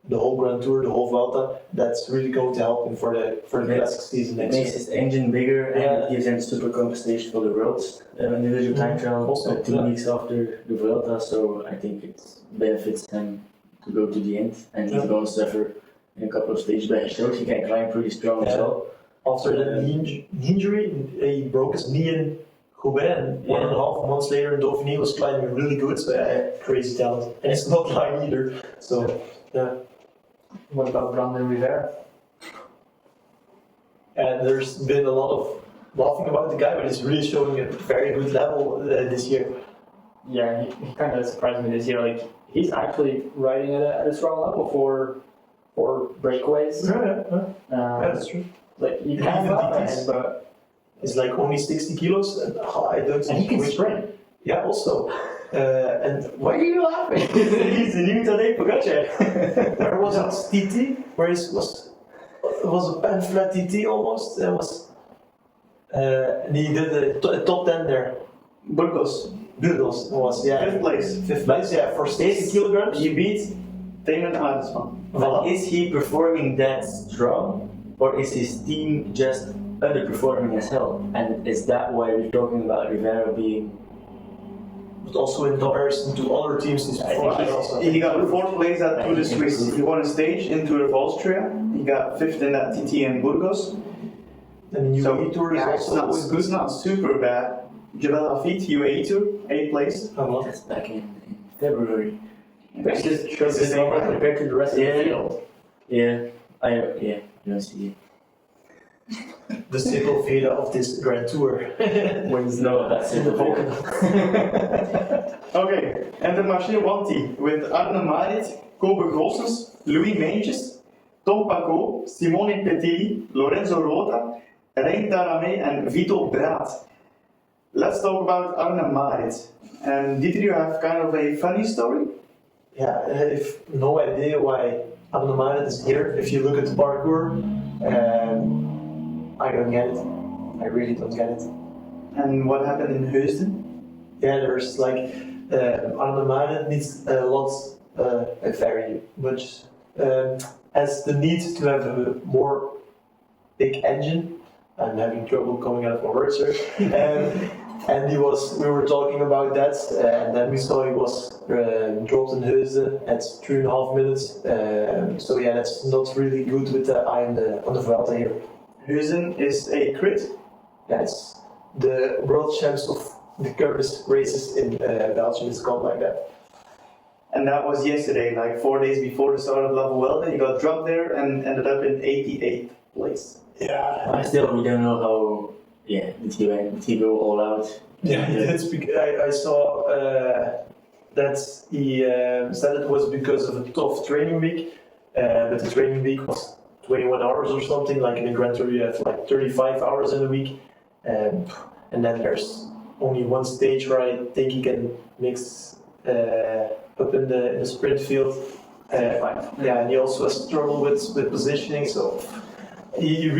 Speaker 3: the whole Grand Tour, the whole Vuelta, that's really going to help him for the classic season
Speaker 2: It
Speaker 3: next
Speaker 2: makes
Speaker 3: year.
Speaker 2: his engine bigger and it gives him super compensation for the Worlds individual time trial
Speaker 3: Also,
Speaker 2: 2 weeks after the Vuelta, so I think it benefits him to go to the end, and he's going to suffer in a couple of stages, but he shows he can climb pretty strong as well.
Speaker 3: After the knee injury, he broke his knee in Roubaix, and 1.5 months later in Dauphiné was climbing really good, so crazy talent. And it's not lying either, so yeah.
Speaker 4: What about Brandon Rivera?
Speaker 3: And there's been a lot of laughing about the guy, but he's really showing a very good level this year.
Speaker 4: Yeah, he kind of surprised me this year. Like, he's actually riding at a strong level for breakaways.
Speaker 3: Yeah, that's true.
Speaker 4: Like, you
Speaker 3: And
Speaker 4: can't
Speaker 3: even
Speaker 4: laugh at
Speaker 3: DTs.
Speaker 4: him, but
Speaker 3: He's like only 60 kilos, and I don't see
Speaker 4: and he can
Speaker 3: which-
Speaker 4: sprint.
Speaker 3: Yeah, also. And
Speaker 4: Why are you laughing?
Speaker 2: He's the new Tadej Pogacar.
Speaker 3: where was it? TT? Where it was a pan flat TT almost. It was. And he did the top 10 there.
Speaker 1: Burgos,
Speaker 3: Burgos was, yeah.
Speaker 1: 5th place.
Speaker 3: 5th place, yeah, for 60 kilograms.
Speaker 1: You beat Damon Adelsman.
Speaker 2: But is he performing that strong, or is his team just underperforming as hell? And is that why we're talking about Rivera being?
Speaker 3: But also in comparison to other teams, he's performing also.
Speaker 1: He got 4th place at Tour de Suisse. He won a stage in Tour of Austria. He got 5th in that TT in Burgos.
Speaker 3: And the UAE Tour is
Speaker 1: yeah, it's
Speaker 3: also
Speaker 1: not, it's not super bad. Jebel Hafid, UAE Tour, 8th place.
Speaker 2: That's back in February.
Speaker 4: But it just shows the same compared to the rest of the field.
Speaker 2: Yeah, you don't see it.
Speaker 3: the simple Veda of this Grand Tour.
Speaker 2: Wins no, that's in the Vulcan.
Speaker 1: Okay, Intermarché 1T with Arne Marit, Kobe Goossens, Louis Meintjes, Tom Paco, Simone Petilli, Lorenzo Rota, Rein Taramé and Vito Braat. Let's talk about Arne Marit. And did you have kind of a funny story?
Speaker 3: Yeah, if no idea why Arne Marit is here. If you look at the parkour, I don't get it. I really don't get it.
Speaker 1: And what happened in Heusden?
Speaker 3: Yeah, there's like Arne Marit needs a lot, very much, has the need to have a more big engine. I'm having trouble coming out of my words here. And we were talking about that, and then we saw he was dropped in Heusden at 3.5 minutes. So yeah, that's not really good with the eye on the Vuelta here.
Speaker 1: Heusden is a crit.
Speaker 3: That's the world champs of the current races in Belgium. It's called like that.
Speaker 1: And that was yesterday, like 4 days before the start of La Vuelta. He got dropped there and ended up in 88th place.
Speaker 3: Yeah.
Speaker 2: Still, we don't know how. Yeah, did he go all out?
Speaker 3: Yeah, I saw that he said it was because of a tough training week, but the training week was 21 hours or something. Like in the Grand Tour, you have like 35 hours in a week, and then there's only one stage where I think he can mix up in the sprint field. Yeah, and he also has trouble with positioning, so he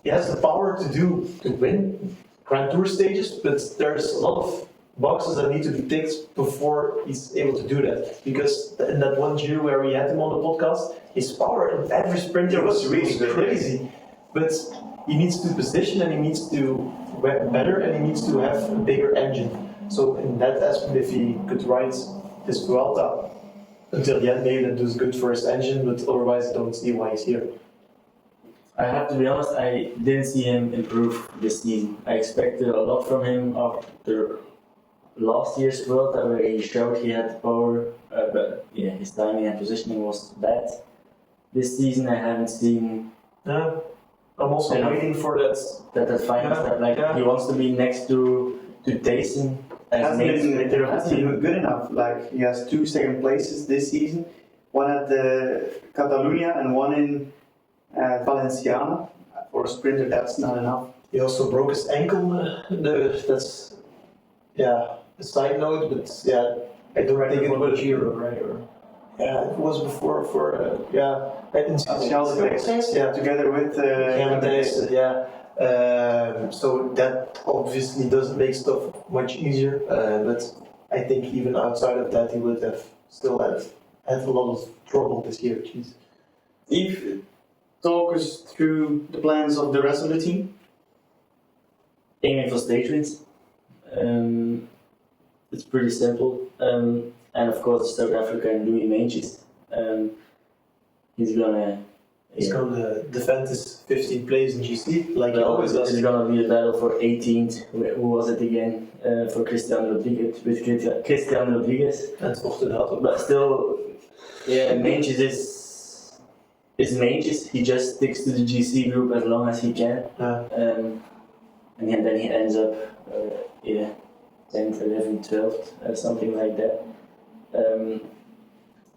Speaker 3: has the power to win Grand Tour stages, but there's a lot of boxes that need to be ticked before he's able to do that. Because in that one Giro where we had him on the podcast, his power in every sprinter was really crazy. But he needs to position, and he needs to wear better, and he needs to have a bigger engine. So in that aspect, if he could ride this Vuelta until the end, maybe that does good for his engine, but otherwise I don't see why he's here.
Speaker 2: I have to be honest, I didn't see him improve this season. I expected a lot from him after last year's Vuelta where he showed he had power, but yeah, his timing and positioning was bad. This season I haven't seen.
Speaker 3: Yeah. I'm also waiting for that.
Speaker 2: That final step. Like he wants to be next to Tyson.
Speaker 1: Hasn't been good enough. Like he has 2 second places this season, one at the Catalunya and one in Valenciana. For a sprinter, that's not enough.
Speaker 3: He also broke his ankle. That's a side note, but I don't think it was
Speaker 4: Giro, right? Or
Speaker 3: it was before for I didn't see
Speaker 1: Together with
Speaker 3: Yates, so that obviously doesn't make stuff much easier. But I think even outside of that, he would have still had a lot of trouble this year. Jeez.
Speaker 1: Yves, talk us through the plans of the rest of the team.
Speaker 2: Aiming for stage wins. It's pretty simple. And of course, South African Louis Meintjes. He's gonna
Speaker 3: defend his 15th place in GC like he always does.
Speaker 2: It's gonna be a battle for 18th. Who was it again? For Cristiano Rodriguez with Cristiano Rodriguez.
Speaker 3: And Fortunato.
Speaker 2: But still, Meintjes is Meintjes. He just sticks to the GC group as long as he can. And then he ends up 10th, 11th, 12th, something like that.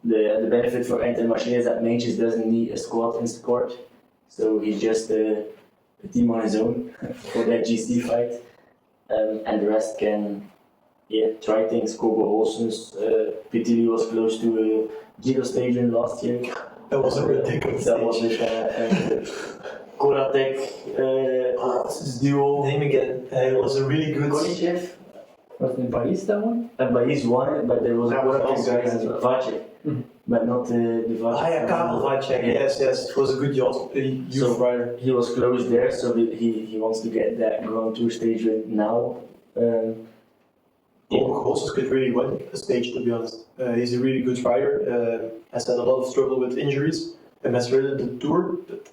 Speaker 2: The benefit for Intermarché is that Meintjes doesn't need a squad in support, so he's just a team on his own for that GC fight, and the rest can try things. Kobo Olsen's Pitili was close to a Giro stage win last year.
Speaker 3: That was a ridiculous
Speaker 2: That was with Koratek, his duo.
Speaker 3: Name again. It was a really good.
Speaker 2: Konichev.
Speaker 4: was it Paris that one?
Speaker 2: And Paris won it, but there was
Speaker 1: That was
Speaker 2: Koratek
Speaker 1: also
Speaker 2: guy as well. Vacek. But not the Vacek.
Speaker 3: Karel Vacek. Yes. It was a good youth rider.
Speaker 2: He was close there, so he wants to get that Grand Tour stage win now.
Speaker 3: Horses could really win a stage, to be honest. He's a really good rider. Has had a lot of trouble with injuries and has ridden the Tour, but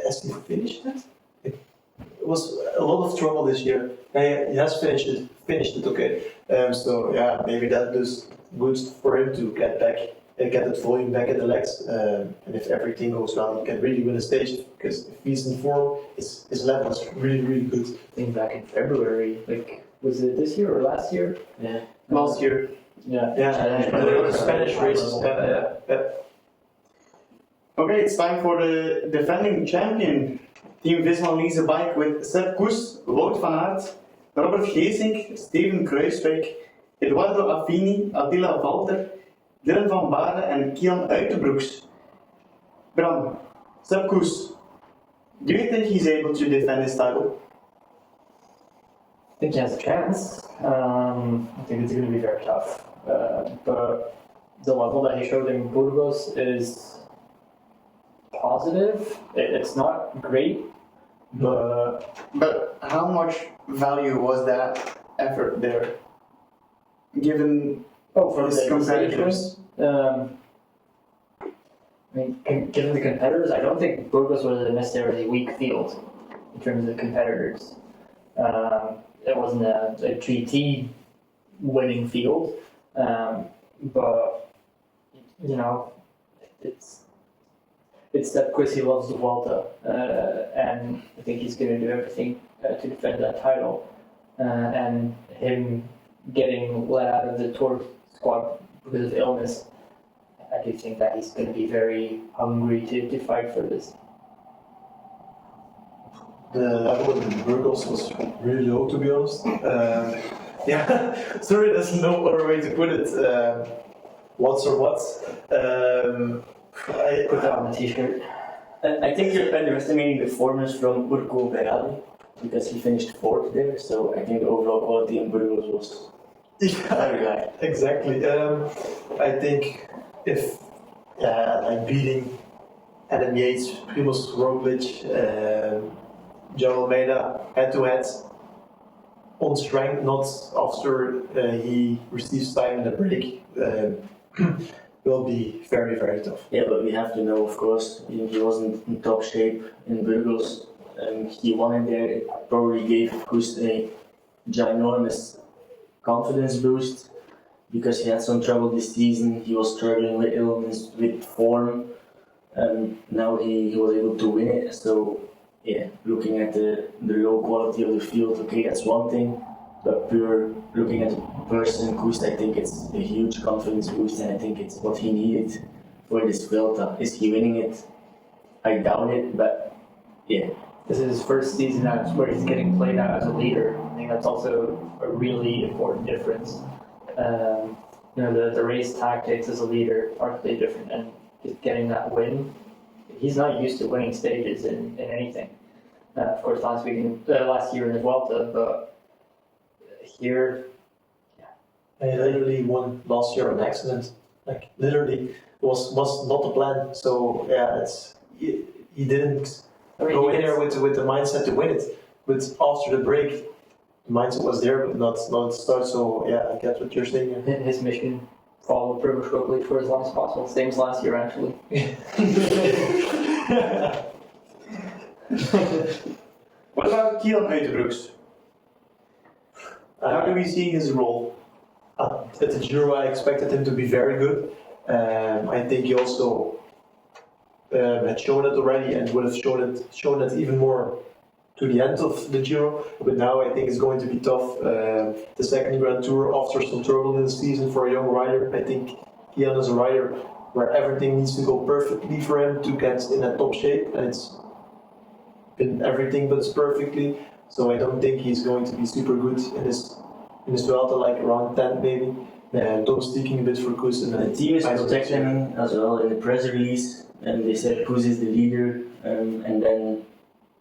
Speaker 3: has he finished it? It was a lot of trouble this year. He has finished it okay. Maybe that does good for him to get back and get that volume back in the legs. And if everything goes well, he can really win a stage, because if he's in form, his lap was really, really good.
Speaker 4: I think back in February, like, was it this year or last year?
Speaker 2: Yeah.
Speaker 1: Last year.
Speaker 4: Yeah.
Speaker 3: The Spanish races.
Speaker 1: Okay, it's time for the defending champion. Team Visma leads a bike with Sepp Kuss, Wout van Aert, Robert Geesink, Steven Kruijswijk, Eduardo Affini, Attila Valter, Dylan van Baarle and Kian Uiterbroeks. Bram, Sepp Kuss, do you think he's able to defend his title?
Speaker 4: I think he has a chance. I think it's going to be very tough. But the level that he showed in Burgos is positive. It's not great,
Speaker 1: But how much value was that effort there, given
Speaker 4: for
Speaker 1: his
Speaker 4: the
Speaker 1: competitors?
Speaker 4: Given the competitors, I don't think Burgos was a necessarily weak field in terms of competitors. It wasn't a GT winning field, but it's Sepp Kuss. He loves the Vuelta, and I think he's going to do everything to defend that title. And him getting let out of the Tour squad because of illness, I do think that he's going to be very hungry to fight for this.
Speaker 3: The level in Burgos was really low, to be honest. Sorry, there's no other way to put it. What's or what?
Speaker 4: I put that on the t-shirt.
Speaker 2: I think you're underestimating the performance from Urco Berardi, because he finished 4th there, so I think the overall quality in Burgos was very high.
Speaker 3: Exactly. I think if beating Adam Yates, Primoz Roglic, John Almeida head-to-head on strength, not after he receives time in the break, will be very, very tough.
Speaker 2: Yeah, but we have to know, of course, he wasn't in top shape in Burgos. He won in there. It probably gave Kuss a ginormous confidence boost because he had some trouble this season. He was struggling with illness, with form. Now he was able to win it. So yeah, looking at the low quality of the field, okay, that's one thing. But pure looking at the person, Kuss, I think it's a huge confidence boost, and I think it's what he needed for this Vuelta. Is he winning it? I doubt it, but yeah.
Speaker 4: This is his first season out where he's getting played out as a leader. I think that's also a really important difference. The race tactics as a leader are completely different, and just getting that win, he's not used to winning stages in anything. Of course, last year in the Vuelta, but here,
Speaker 3: I literally won last year on accident. Like literally, was not the plan. So yeah, he didn't go in there with the mindset to win it. But after the break, the mindset was there, but not at the start. So yeah, I get what you're saying. Here.
Speaker 4: His mission: follow Primoz Roglic for as long as possible. Same as last year, actually.
Speaker 1: What about Kian Uiterbroeks? How do we see his role?
Speaker 3: At the Giro, I expected him to be very good. I think he also had shown it already and would have shown it even more to the end of the Giro. But now I think it's going to be tough. The second Grand Tour, after some turbulent season for a young rider, I think Kian is a rider where everything needs to go perfectly for him to get in a top shape, and it's been everything but perfectly. So I don't think he's going to be super good in this Vuelta, like around 10 maybe. Domestiquing a bit for Kuss. And
Speaker 2: the team is protecting him as well in the press release, and they said Kuss is the leader, and then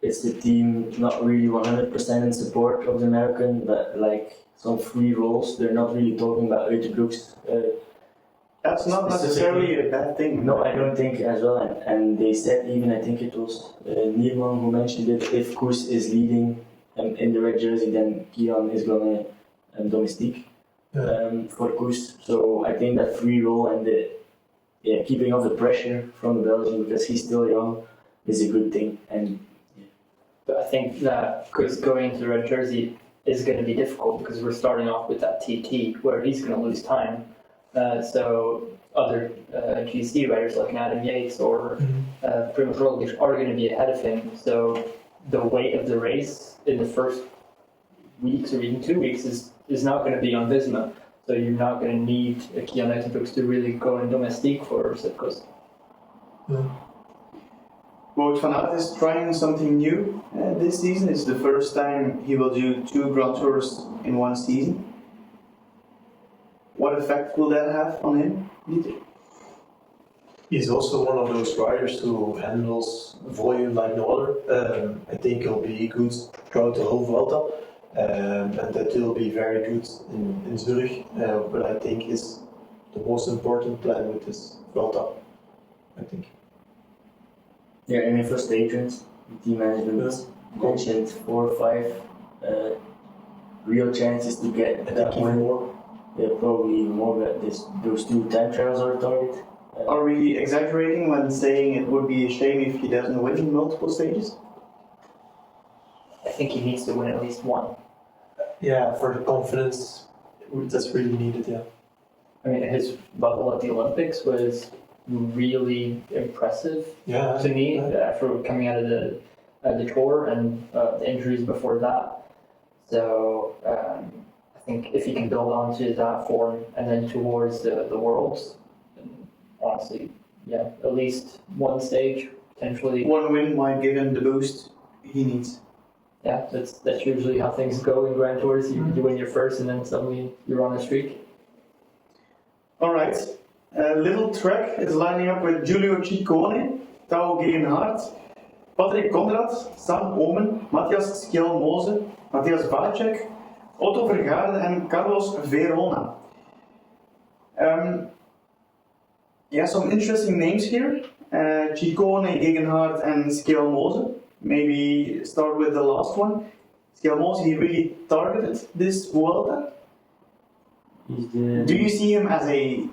Speaker 2: it's the team not really 100% in support of the American, but like some free roles. They're not really talking about Uiterbroeks.
Speaker 1: That's not necessarily a bad thing.
Speaker 2: No, I don't think as well. And they said even, I think it was Nierman who mentioned it, if Kuss is leading in the red jersey, then Kian is going to domestique for Kuss. So I think that free role and the keeping off the pressure from the Belgian, because he's still young, is a good thing. And
Speaker 4: but I think that Kuss going into the red jersey is going to be difficult because we're starting off with that TT where he's going to lose time. So other GC riders like Adam Yates or Primoz Roglic are going to be ahead of him. So the weight of the race in the first weeks or even 2 weeks is not going to be on Visma. So you're not going to need a Kian Uiterbroeks to really go in domestique for Sepp Kuss.
Speaker 1: Wout van Aert is trying something new this season. It's the first time he will do 2 Grand Tours in one season. What effect will that have on him, Dieter?
Speaker 3: He's also one of those riders who handles volume like no other. I think he'll be good throughout the whole Vuelta, and that he'll be very good in Zurich. But I think is the most important plan with this Vuelta, I think.
Speaker 2: yeah, and in first agents, the team management mentioned 4 or 5 real chances to get that win.
Speaker 3: More.
Speaker 2: Yeah, probably even more, but those 2 time trials are a target.
Speaker 1: Are we exaggerating when saying it would be a shame if he doesn't win multiple stages?
Speaker 4: I think he needs to win at least one.
Speaker 3: Yeah, for the confidence, that's really needed. Yeah.
Speaker 4: I mean, his bubble at the Olympics was really impressive to me after coming out of the tour and the injuries before that. So I think if he can build onto that form and then towards the Worlds, honestly, at least one stage, potentially.
Speaker 1: One win might give him the boost he needs.
Speaker 4: Yeah, that's usually how things go in Grand Tours. You win your first and then suddenly you're on a streak.
Speaker 1: Alright, Little Trek is lining up with Giulio Ciccone, Tao Gegenhardt, Patrick Conrad, Sam Omen, Matthias Skjelmose, Matthias Vacek, Otto Vergaarde and Carlos Verona. Some interesting names here. Ciccone, Gegenhardt and Skjelmose. Maybe start with the last one. Skjelmose, he really targeted this Vuelta. Do you see him as a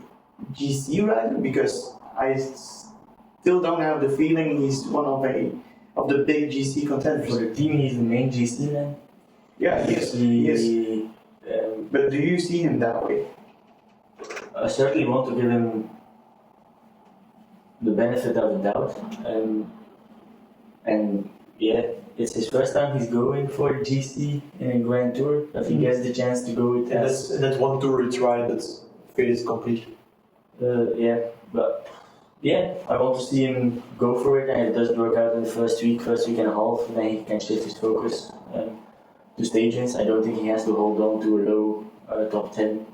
Speaker 1: GC rider? Because I still don't have the feeling he's one of the big GC contenders.
Speaker 2: For the team, he's the main GC man.
Speaker 1: Yeah, he is. But do you see him that way?
Speaker 2: I certainly want to give him the benefit of the doubt. And yeah, it's his first time he's going for GC in a Grand Tour. If he gets the chance to go with us.
Speaker 3: And that's one tour he tried, but failed completely.
Speaker 2: But I want to see him go for it, and if it doesn't work out in the first week and a half, then he can shift his focus to stages. I don't think he has to hold on to a low top 10.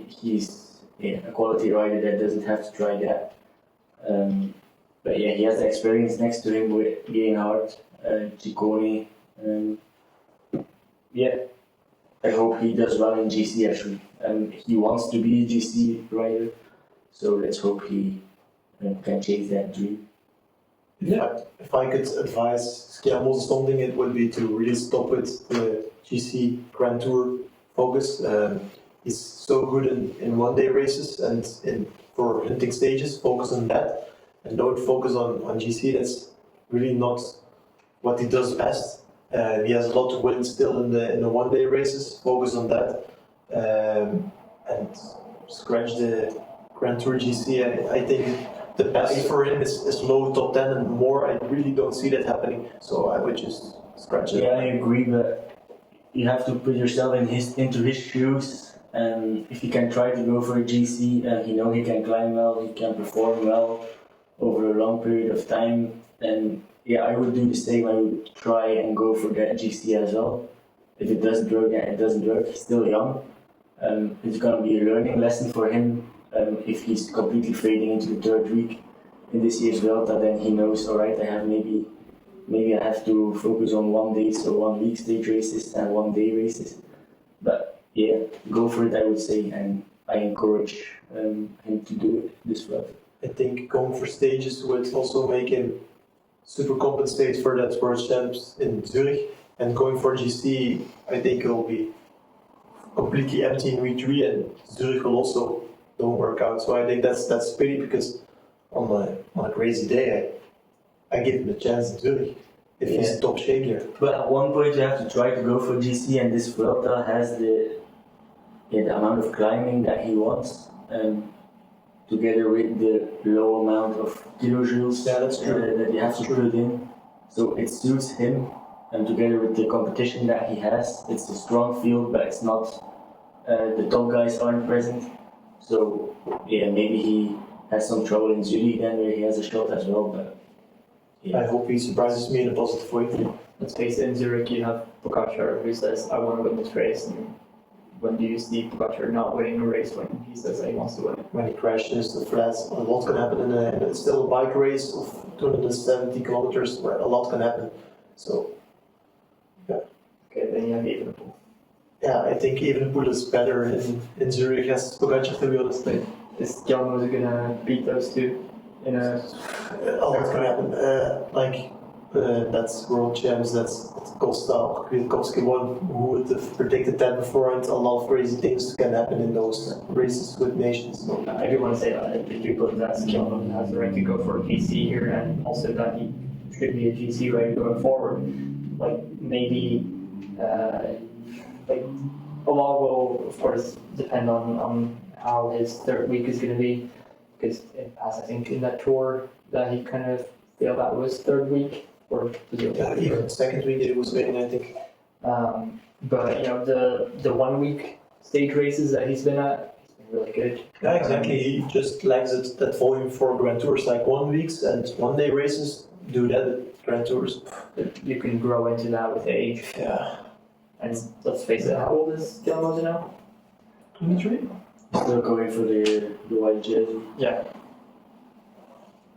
Speaker 2: He's a quality rider that doesn't have to try that. But yeah, he has the experience next to him with Geinhardt, Ciccone. I hope he does well in GC actually. He wants to be a GC rider, so let's hope he can chase that dream.
Speaker 3: If I could advise Schiamo's something, it would be to really stop with the GC Grand Tour focus. He's so good in one-day races and for hunting stages, focus on that. And don't focus on GC, that's really not what he does best. He has a lot to win still in the one-day races, focus on that. And scratch the Grand Tour GC. I think the best for him is low top 10 and more. I really don't see that happening, so I would just scratch it.
Speaker 2: Yeah, I agree, but you have to put yourself into his shoes. If he can try to go for a GC, he can climb well, he can perform well over a long period of time, then I would do the same. I would try and go for that GC as well. If it doesn't work, then it doesn't work. He's still young. It's going to be a learning lesson for him. If he's completely fading into the third week in this year's Vuelta, then he knows, alright, I have maybe I have to focus on 1 day, so 1 week stage races and 1 day races. But go for it, I would say, and I encourage him to do it this Vuelta.
Speaker 3: I think going for stages would also make him super compensate for that World Champs in Zurich, and going for GC, I think it will be completely empty in week 3, and Zurich will also don't work out. So I think that's pity, because on a crazy day, I give him a chance in Zurich if he's in top shape here.
Speaker 2: But at one point you have to try to go for GC, and this Vuelta has the amount of climbing that he wants. Together with the low amount of kilojoules that you have to put in. So it suits him, and together with the competition that he has, it's a strong field, but it's not, the top guys aren't present. So maybe he has some trouble in Zurich then where he has a shot as well, but
Speaker 3: I hope he surprises me in a positive way.
Speaker 4: Let's face it, in Zurich you have Pogacar who says, I want to win this race, and when do you see Pogacar not winning a race when he says that he wants to win it?
Speaker 3: When he crashes the flats, a lot can happen it's still a bike race of 270 kilometers where a lot can happen. So,
Speaker 4: Okay, then you have Evenepoel.
Speaker 3: Yeah, I think Evenepoel is better in Zurich as Pogacar, to be honest.
Speaker 4: Is Schiamo's gonna beat those two in a...
Speaker 3: A lot can happen. That's World Champs, that's Costa, Kwiatkowski won. Who would have predicted that before? And a lot of crazy things can happen in those races with nations. So.
Speaker 4: I do want to say that Schiamo has the right to go for a GC here, and also that he should be a GC rider going forward. Maybe a lot will, of course, depend on how his third week is going to be, because as I think in that tour that he kind of failed out was third week. Or
Speaker 3: even second week it was winning, I think.
Speaker 4: But the 1 week stage races that he's been at, he's been really good.
Speaker 3: Yeah, exactly. He just lacks that volume for Grand Tours, like 1 weeks and 1 day races. Do that at Grand Tours.
Speaker 4: You can grow into that with age.
Speaker 3: Yeah.
Speaker 4: And let's face it, how old is Schiamo now?
Speaker 3: 23.
Speaker 2: Still going for the white jersey.
Speaker 4: Yeah.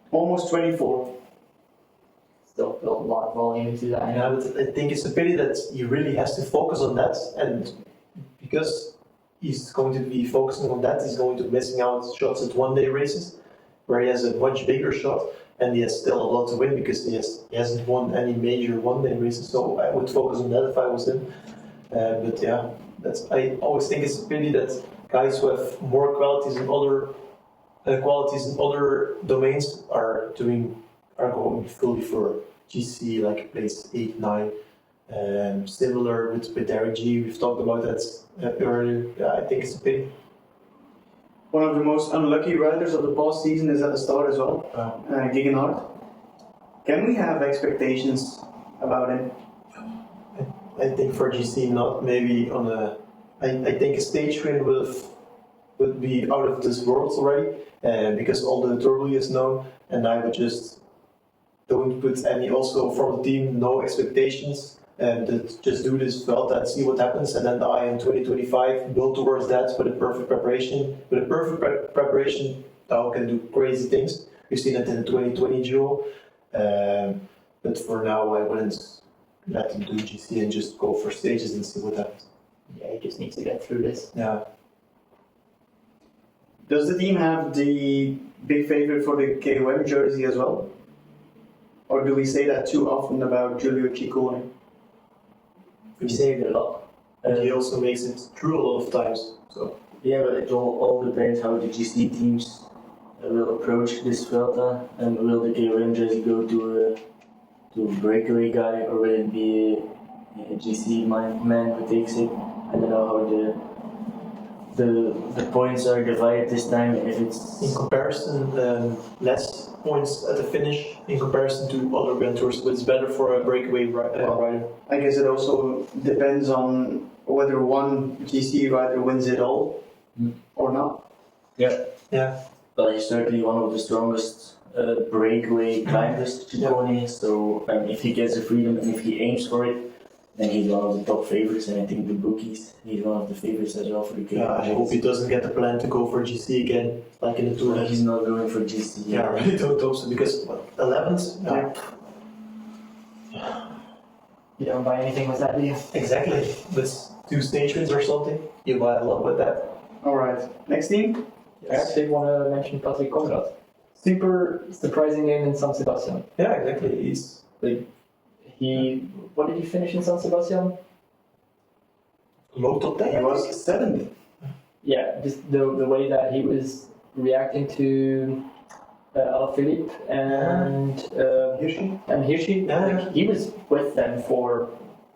Speaker 1: Almost 24.
Speaker 4: Still built a lot of volume into that.
Speaker 3: Yeah, but I think it's a pity that he really has to focus on that, and because he's going to be focusing on that, he's going to be missing out shots at 1 day races, where he has a much bigger shot, and he has still a lot to win because he hasn't won any major 1 day races. So I would focus on that if I was him. I always think it's a pity that guys who have more qualities in other domains are going fully for GC, like place 8, 9, Similar with Derek G, we've talked about that earlier. Yeah, I think it's a pity.
Speaker 1: One of the most unlucky riders of the past season is at the start as well, Gegenhardt. Can we have expectations about him?
Speaker 3: I think for GC not. Maybe on a. I think a stage win would be out of this world already, because all the turbo is known, and I would just don't put any. Also from the team, no expectations. And just do this Vuelta and see what happens, and then I in 2025 build towards that with a perfect preparation. With a perfect preparation, Tao can do crazy things. We've seen it in the 2020 Giro, but for now I wouldn't let him do GC and just go for stages and see what happens.
Speaker 4: Yeah, he just needs to get through this.
Speaker 3: Yeah.
Speaker 1: Does the team have the big favorite for the KOM jersey as well? Or do we say that too often about Giulio Ciccone?
Speaker 2: We say it a lot.
Speaker 3: And he also makes it through a lot of times. So
Speaker 2: Yeah, but it all depends how the GC teams will approach this Vuelta, and will the KOM jersey go to a breakaway guy, or will it be a GC man who takes it? I don't know how the points are divided this time. If it's
Speaker 3: in comparison, less points at the finish in comparison to other Grand Tours, but it's better for a breakaway rider.
Speaker 1: I guess it also depends on whether one GC rider wins it all or not.
Speaker 3: Yeah.
Speaker 2: But he's certainly one of the strongest breakaway climbers, Ciccone. So if he gets the freedom and if he aims for it, then he's one of the top favorites. And I think the bookies, he's one of the favorites as well for the KOM.
Speaker 3: Yeah, I hope he doesn't get the plan to go for GC again, like in the Tour.
Speaker 2: He's not going for GC.
Speaker 3: Yeah, I really don't hope so, because 11th?
Speaker 4: You don't buy anything with that, do you?
Speaker 3: Exactly. With 2 stage wins or something, you buy a lot with that.
Speaker 1: Alright, next team.
Speaker 4: I actually want to mention Patrick Conrad. Super surprising game in San Sebastian.
Speaker 3: Yeah, exactly. He's like
Speaker 4: What did he finish in San Sebastian?
Speaker 3: low top 10.
Speaker 1: He was 7th.
Speaker 4: Yeah, just the way that he was reacting to Alaphilippe and Hirschi.
Speaker 3: Yeah.
Speaker 4: Like, he was with them for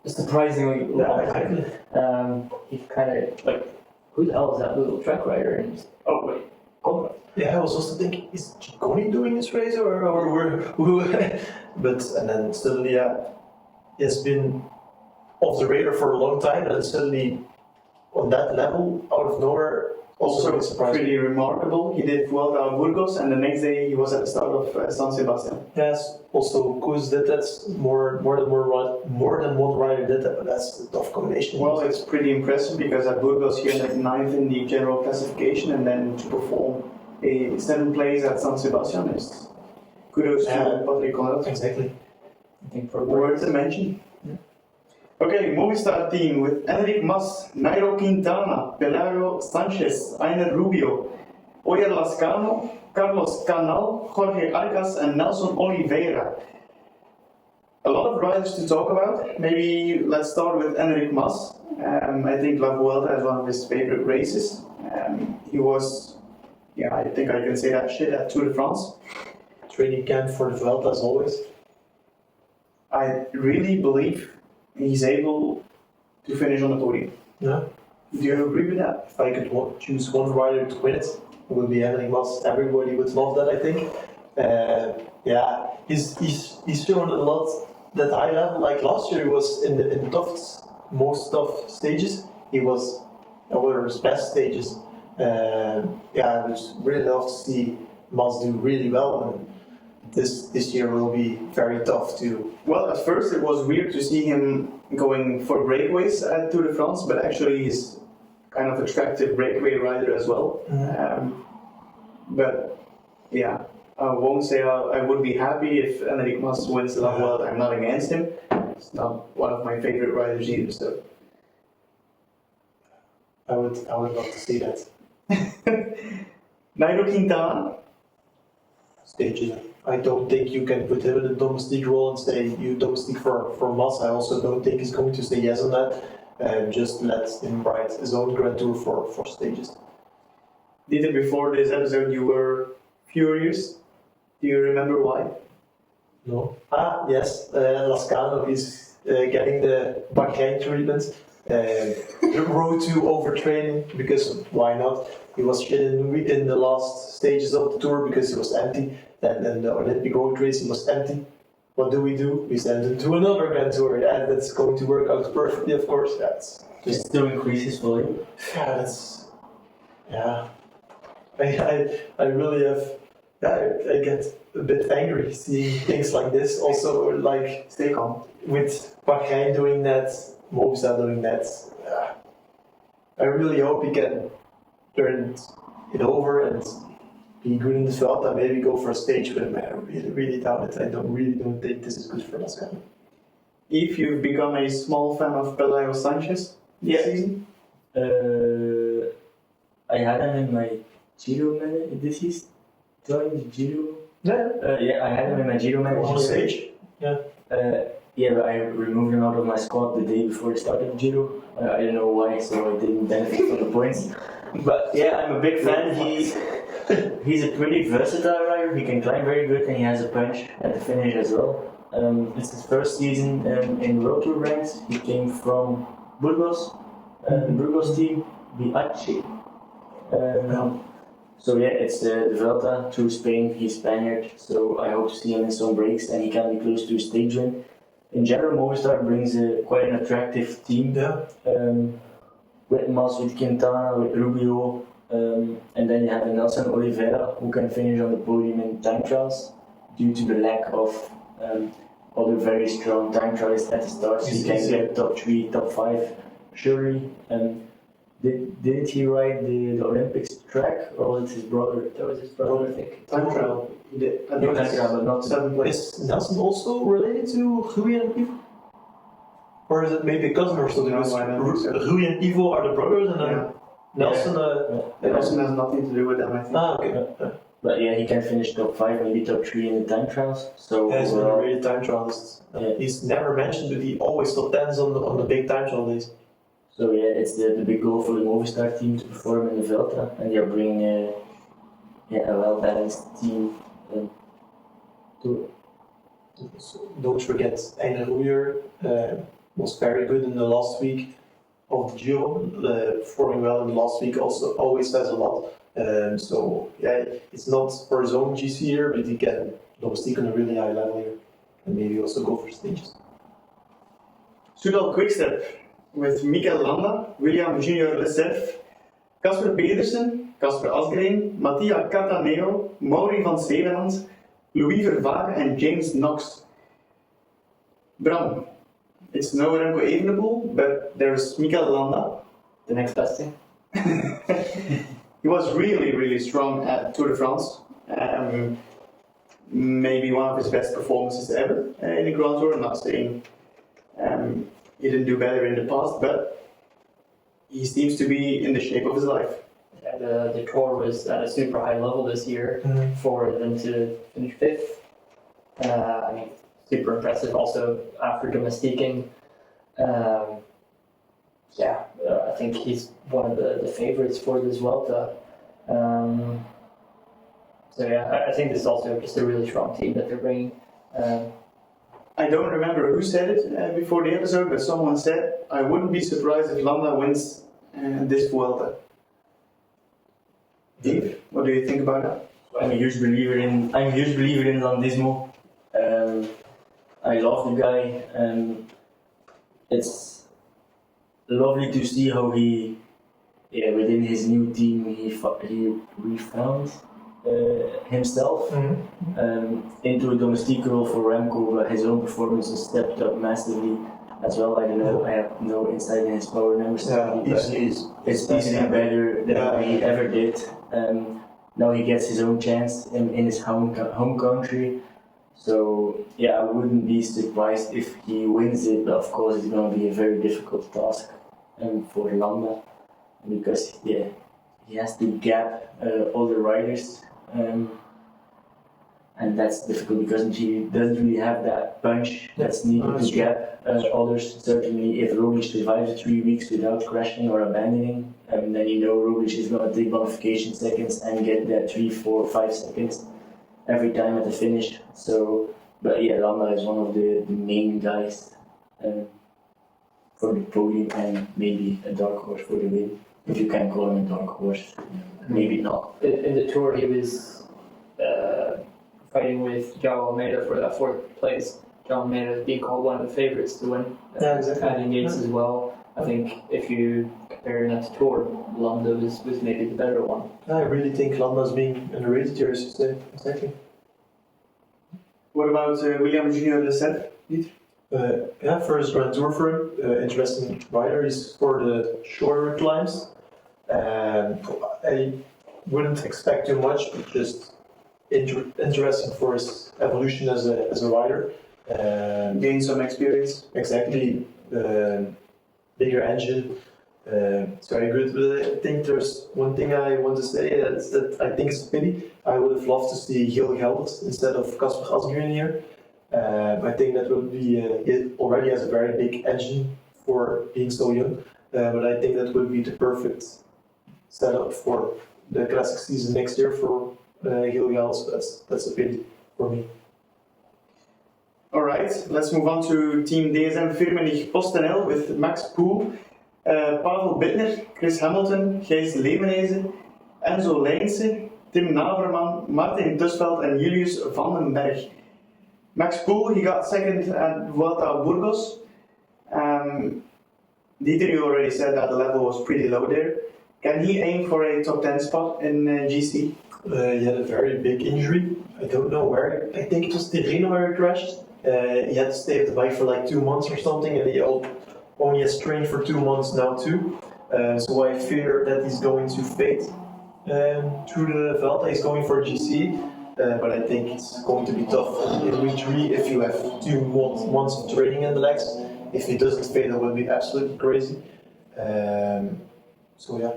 Speaker 4: a surprisingly long
Speaker 3: exactly.
Speaker 4: time. He kind of like, who the hell is that little track rider? And oh wait, Conrad.
Speaker 3: Yeah, I was also thinking, is Ciccone doing this race or who? But and then suddenly, he has been off the radar for a long time, and suddenly on that level, out of nowhere, also surprising.
Speaker 1: Pretty remarkable. He did Vuelta a Burgos, and the next day he was at the start of San Sebastian.
Speaker 3: Yes, also Kuss did that. More than one rider did that, but that's a tough combination.
Speaker 1: Well, it's pretty impressive because at Burgos he ended 9th in the general classification, and then to perform a 7th place at San Sebastian is kudos to Patrick Conrad.
Speaker 3: Exactly.
Speaker 4: I think for
Speaker 1: Worth to mention. Okay, Movistar team with Enric Mas, Nairo Quintana, Pelayo Sanchez, Einer Rubio, Oyer Lascano, Carlos Canal, Jorge Arcas, and Nelson Oliveira. A lot of riders to talk about. Maybe let's start with Enric Mas. I think La Vuelta is one of his favorite races. He was, I think I can say that shit at Tour de France.
Speaker 3: Training camp for the Vuelta as always.
Speaker 1: I really believe he's able to finish on the podium.
Speaker 3: Yeah.
Speaker 1: Do you agree with that?
Speaker 3: If I could choose one rider to win it, it would be Enric Mas. Everybody would love that, I think. He's shown a lot that high level. Like last year, he was in the most tough stages. He was one of his best stages. I would really love to see Mas do really well. And this year will be very tough too.
Speaker 1: Well, at first it was weird to see him going for breakaways at Tour de France, but actually he's kind of attractive breakaway rider as well. But yeah, I won't say I would be happy if Enric Mas wins the La Vuelta. I'm not against him. It's not one of my favorite riders either, so.
Speaker 3: I would love to see that.
Speaker 1: Nairo Quintana.
Speaker 3: Stages. I don't think you can put him in the domestique role and say you domestique for Mas. I also don't think he's going to say yes on that. Just let him ride his own Grand Tour for stages.
Speaker 1: Dieter, before this episode you were furious. Do you remember why?
Speaker 3: No. Yes. Lascano is getting the Bahrain treatment, the road to overtraining, because why not? He was shit in the last stages of the tour because he was empty. Then the Olympic road racing was empty. What do? We send him to another Grand Tour, and that's going to work out perfectly, of course. That's
Speaker 2: Just still increases volume.
Speaker 3: I really have. I get a bit angry seeing things like this. Also, like
Speaker 1: Stay calm.
Speaker 3: with Bahrain doing that, Movistar doing that. I really hope he can turn it over and be good in the Vuelta. Maybe go for a stage with him. I really doubt it. I don't think this is good for Moscow.
Speaker 1: If you've become a small fan of Pelayo Sanchez this season,
Speaker 2: I had him in my Giro manager. This is joined the Giro.
Speaker 3: Yeah.
Speaker 2: I had him in my Giro manager.
Speaker 3: On stage.
Speaker 2: But I removed him out of my squad the day before I started the Giro. I don't know why, so I didn't benefit from the points. But yeah, I'm a big fan. He's a pretty versatile rider. He can climb very good, and he has a punch at the finish as well. It's his first season in World Tour ranks. He came from Burgos, the Burgos team, Biachi. So yeah, it's the Vuelta to Spain. He's Spaniard, so I hope to see him in some breaks, and he can be close to a stage win. In general, Movistar brings quite an attractive team.
Speaker 3: Yeah.
Speaker 2: With Mas, with Quintana, with Rubio, and then you have Nelson Oliveira, who can finish on the podium in time trials due to the lack of other very strong time trials at the start. So he can get top 3, top 5, surely. Didn't he ride the Olympics track, or was it his brother?
Speaker 4: That was his brother, I think.
Speaker 1: time trial. He did. I
Speaker 2: No
Speaker 1: think
Speaker 2: time
Speaker 1: it's
Speaker 2: trial, but not
Speaker 1: 7th place.
Speaker 3: Is Nelson also related to Rui and Ivo? Or is it maybe a cousin or something?
Speaker 1: No,
Speaker 3: Because
Speaker 1: I don't think so.
Speaker 3: Rui and Ivo are the brothers, and then
Speaker 1: Yeah.
Speaker 3: Nelson.
Speaker 1: Nelson has nothing to do with them, I think.
Speaker 3: Okay.
Speaker 2: But yeah, he can finish top 5, maybe top 3 in the time trials. So
Speaker 3: Yeah, he's been a really time trialist.
Speaker 2: Yeah.
Speaker 3: He's never mentioned, but he always top 10s on the big time trial days.
Speaker 2: So yeah, it's the big goal for the Movistar team to perform in the Vuelta, and they are bringing a well-balanced team to.
Speaker 3: So don't forget, Einer Ruyer was very good in the last week of the Giro, performing well in the last week also always says a lot. So yeah, it's not for his own GC here, but he can Domestique on a really high level here, and maybe also go for stages.
Speaker 1: Soudal Quickstep with Mikel Landa, William Junior Lesef, Casper Pedersen, Casper Asgreen, Mattia Cataneo, Mauri van Zeeland, Louis Vervaeren and James Knox. Bram, it's no Remco Evenepoel, but there's Mikel Landa.
Speaker 4: The next best thing.
Speaker 1: He was really strong at Tour de France. Maybe one of his best performances ever in the Grand Tour. I'm not saying he didn't do better in the past, but he seems to be in the shape of his life.
Speaker 4: Yeah, the tour was at a super high level this year for them to finish 5th. I mean, super impressive. Also, after domestiquing, I think he's one of the favorites for this Vuelta. I think this is also just a really strong team that they're bringing.
Speaker 1: I don't remember who said it before the episode, but someone said, I wouldn't be surprised if Landa wins this Vuelta. Dave, what do you think about that?
Speaker 2: I'm a huge believer in Landismo. I love the guy. It's lovely to see how he, within his new team, he refound himself into a domestique role for Remco, but his own performance has stepped up massively as well. I don't know, I have no insight in his power numbers. It's easily better than he ever did. Now he gets his own chance in his home country. So yeah, I wouldn't be surprised if he wins it, but of course it's going to be a very difficult task for Landa, because he has to gap all the riders, and that's difficult because he doesn't really have that punch that's needed to gap others. Certainly if Roglic survives the 3 weeks without crashing or abandoning, then Roglic is going to take bonification seconds and get that 3, 4, 5 seconds every time at the finish. So, but Landa is one of the main guys for the podium and maybe a dark horse for the win. If you can call him a dark horse, maybe not.
Speaker 4: In the Tour, he was fighting with João Almeida for that fourth place. João Almeida is being called one of the favourites to win.
Speaker 3: Yeah, exactly.
Speaker 4: And Yates as well. I think if you compare that to Tour, Landa was maybe the better one.
Speaker 3: I really think Landa's being underrated here, as you say. Exactly.
Speaker 1: What about William Junior de Sepp?
Speaker 3: First Grand Tour for him. Interesting rider. He's for the shorter climbs. I wouldn't expect too much, but just interesting for his evolution as a rider.
Speaker 1: Gain some experience.
Speaker 3: Exactly. Bigger engine. It's very good. But I think there's one thing I want to say is that I think it's a pity. I would have loved to see Gil Gelders instead of Kasper Asgreen here. I think that would be. It already has a very big engine for being so young, but I think that would be the perfect setup for the classic season next year for Gil Gelders. That's a pity for me.
Speaker 1: Alright, let's move on to Team DSM Firmenich PostNL with Max Poel, Pavel Bittner, Chris Hamilton, Gijs Leemenese, Enzo Leijnse, Tim Naverman, Martin Tusveld and Julius van den Berg. Max Poel, he got second at Vuelta Burgos. Dieter, you already said that the level was pretty low there. Can he aim for a top 10 spot in GC?
Speaker 3: He had a very big injury. I don't know where. I think it was Tirreno where he crashed. He had to stay at the bike for like 2 months or something, and he only has trained for 2 months now too. So I fear that he's going to fade through the Vuelta. He's going for GC, but I think it's going to be tough in week 3 if you have 2 months of training in the legs. If he doesn't fade, that would be absolutely crazy. So yeah.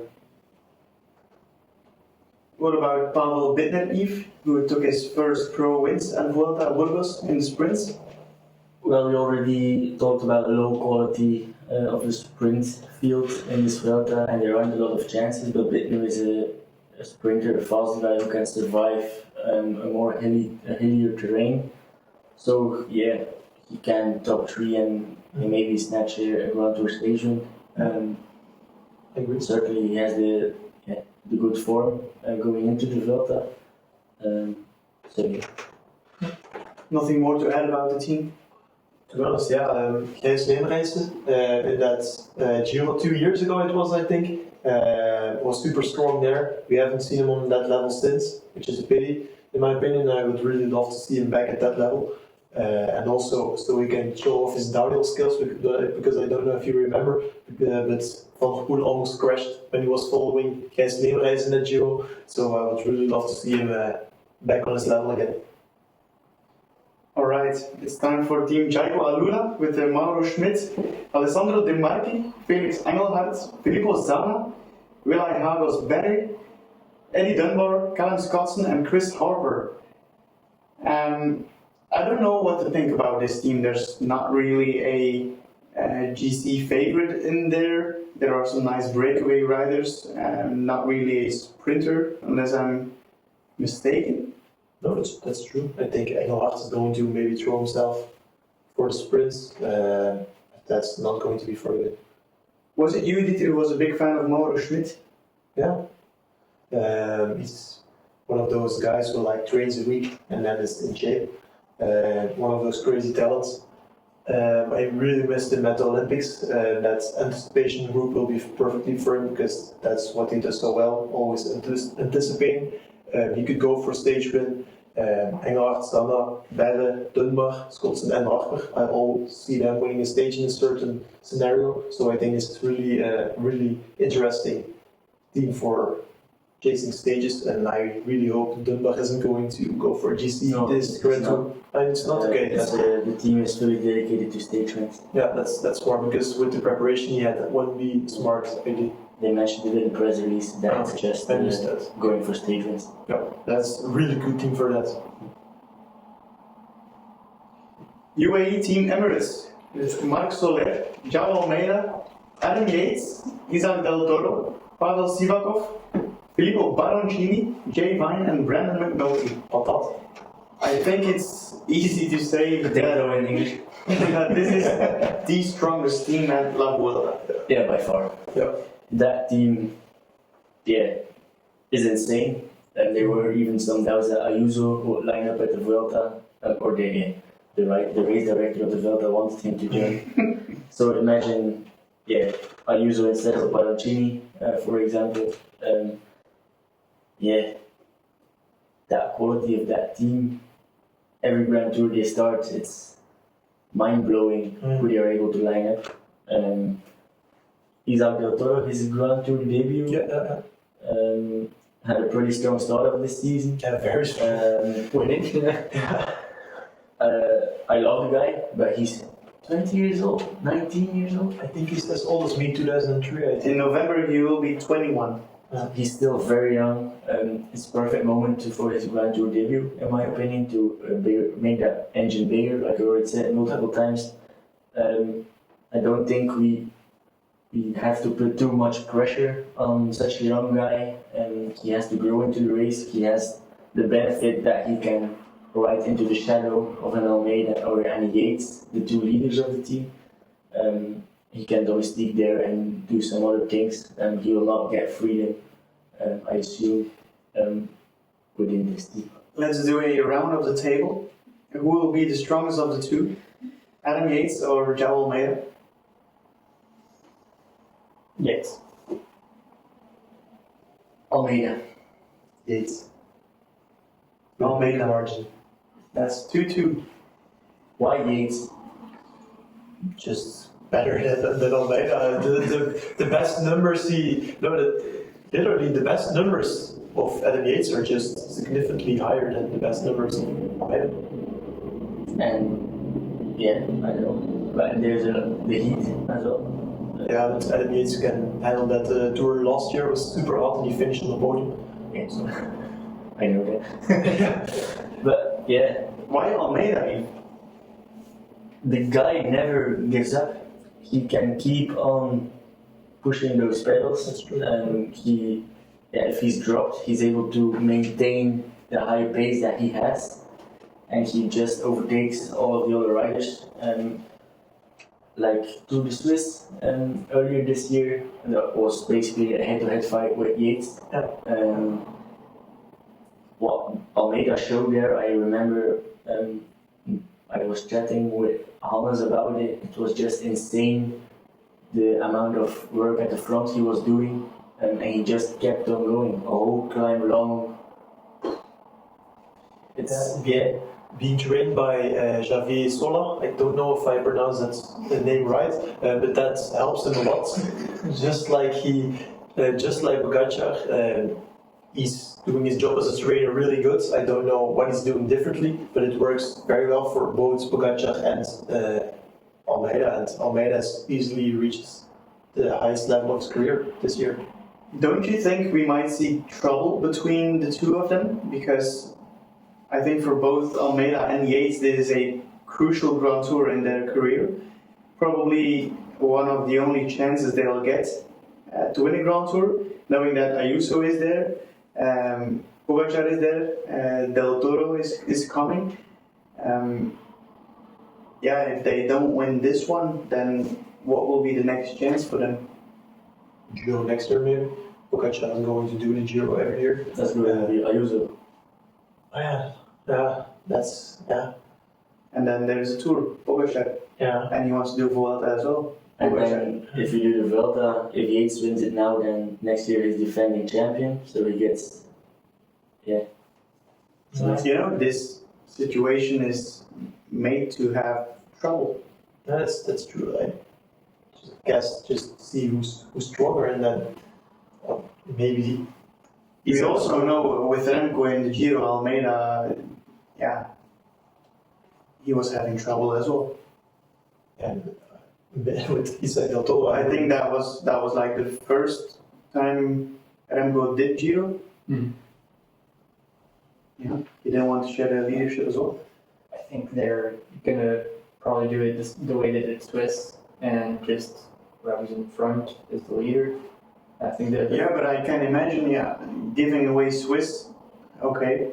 Speaker 1: What about Pavel Bittner, Yves, who took his first pro wins at Vuelta Burgos in the sprints?
Speaker 2: Well, we already talked about the low quality of the sprint field in this Vuelta, and there aren't a lot of chances, but Bittner is a sprinter, a fast guy who can survive a more hillier terrain. So yeah, he can top 3 and maybe snatch a Grand Tour stage win. Certainly he has the good form going into the Vuelta. So yeah.
Speaker 1: Nothing more to add about the team?
Speaker 3: To be honest, yeah, Gijs Leemenese in that Giro 2 years ago it was, I think, was super strong there. We haven't seen him on that level since, which is a pity. In my opinion, I would really love to see him back at that level. And also, so he can show off his downhill skills, because I don't know if you remember, but Van der Poel almost crashed when he was following Gijs Leemenese in that Giro. So I would really love to see him back on his level again.
Speaker 1: Alright, it's time for Team Jaiko Alula with Mauro Schmidt, Alessandro De Marchi, Felix Engelhardt, Filippo Zana, Willy Hagos Berry, Eddie Dunbar, Callum Scottson and Chris Harper. I don't know what to think about this team. There's not really a GC favorite in there. There are some nice breakaway riders, not really a sprinter, unless I'm mistaken.
Speaker 3: No, that's true. I think Engelhardt is going to maybe throw himself for the sprints. That's not going to be for good.
Speaker 1: Was it you, Dieter, who was a big fan of Mauro Schmidt?
Speaker 3: Yeah. He's one of those guys who like trains a week and then is in shape. One of those crazy talents. I really missed him at the Olympics. That anticipation group will be perfectly for him because that's what he does so well, always anticipating. He could go for stage win. Engelhardt, Zana, Berre, Dunbar, Scottson and Harper. I all see them winning a stage in a certain scenario. So I think it's really really interesting team for chasing stages, and I really hope Dunbar isn't going to go for GC this Grand Tour. It's not okay.
Speaker 2: The team is fully dedicated to stage wins.
Speaker 3: Yeah, that's smart because with the preparation he had, that wouldn't be smart idea.
Speaker 2: They mentioned it in the press release that it's just going for stage wins.
Speaker 3: Yeah, that's a really good team for that.
Speaker 1: UAE Team Emirates with Marc Soler, João Almeida, Adam Yates, Isaac Del Toro, Pavel Sivakov, Filippo Baroncini, Jay Vine and Brandon McNulty.
Speaker 3: What that?
Speaker 1: I think it's easy to say
Speaker 2: Potato in English.
Speaker 1: This is the strongest team at La Vuelta.
Speaker 2: Yeah, by far.
Speaker 3: Yeah.
Speaker 2: That team, is insane. And there were even some doubts that Ayuso would line up at the Vuelta, or the race director of the Vuelta wanted him to join. So imagine, Ayuso instead of Baroncini, for example. That quality of that team, every Grand Tour they start, it's mind-blowing who they are able to line up. Isaac Del Toro, his Grand Tour debut, had a pretty strong start of this season.
Speaker 3: Yeah, very strong.
Speaker 2: Winning. I love the guy, but he's 20 years old, 19 years old.
Speaker 3: I think he's as old as me, 2003. I think.
Speaker 1: In November he will be 21.
Speaker 2: He's still very young. It's a perfect moment for his Grand Tour debut, in my opinion, to make that engine bigger, like I already said multiple times. I don't think we have to put too much pressure on such a young guy, and he has to grow into the race. He has the benefit that he can ride into the shadow of an Almeida or an Yates, the two leaders of the team. He can domestique there and do some other things, and he will not get freedom, I assume, within this team.
Speaker 1: Let's do a round of the table. Who will be the strongest of the two? Adam Yates or João Almeida?
Speaker 4: Yates.
Speaker 2: Almeida.
Speaker 3: Yates.
Speaker 1: Almeida.
Speaker 3: Margin.
Speaker 1: That's 2-2.
Speaker 2: Why Yates?
Speaker 3: Just better than Almeida. The best numbers literally the best numbers of Adam Yates are just significantly higher than the best numbers of Almeida.
Speaker 2: And I don't know. But there's the heat as well.
Speaker 3: Yeah, but Adam Yates can handle that. Tour last year was super hot and he finished on the podium.
Speaker 2: Yes, I know that. But
Speaker 1: Why Almeida?
Speaker 2: the guy never gives up. He can keep on pushing those pedals.
Speaker 3: That's true.
Speaker 2: And if he's dropped, he's able to maintain the high pace that he has, and he just overtakes all of the other riders. Like to the Swiss earlier this year, that was basically a head-to-head fight with Yates. What Almeida showed there, I remember I was chatting with Hannes about it. It was just insane, the amount of work at the front he was doing, and he just kept on going a whole climb long. It's
Speaker 3: Being trained by Javier Sola. I don't know if I pronounce the name right, but that helps him a lot. just like Pogacar, he's doing his job as a trainer really good. I don't know what he's doing differently, but it works very well for both Pogacar and Almeida. And Almeida has easily reached the highest level of his career this year.
Speaker 1: Don't you think we might see trouble between the two of them? Because I think for both Almeida and Yates, this is a crucial Grand Tour in their career. Probably one of the only chances they'll get to win a Grand Tour, knowing that Ayuso is there, Pogacar is there, Del Toro is coming. If they don't win this one, then what will be the next chance for them?
Speaker 3: Giro next year maybe. Pogacar is going to do the Giro every year.
Speaker 2: That's going to be Ayuso.
Speaker 1: And then there's a Tour, Pogacar.
Speaker 3: Yeah.
Speaker 1: And he wants to do Vuelta as well.
Speaker 2: And then if you do the Vuelta, if Yates wins it now, then next year he's defending champion, so he gets,
Speaker 1: This situation is made to have trouble.
Speaker 3: That's true. I just see who's stronger, and then maybe.
Speaker 1: You also know with Remco in the Giro, Almeida, he was having trouble as well.
Speaker 3: And with Isaac Del Toro,
Speaker 1: I think that was like the first time Remco did Giro.
Speaker 4: Mm-hmm.
Speaker 1: Yeah, he didn't want to share the leadership as well.
Speaker 4: I think they're gonna probably do it the way they did Swiss, and just whoever's in front is the leader. I think that.
Speaker 1: Yeah, but I can imagine, giving away Swiss, okay,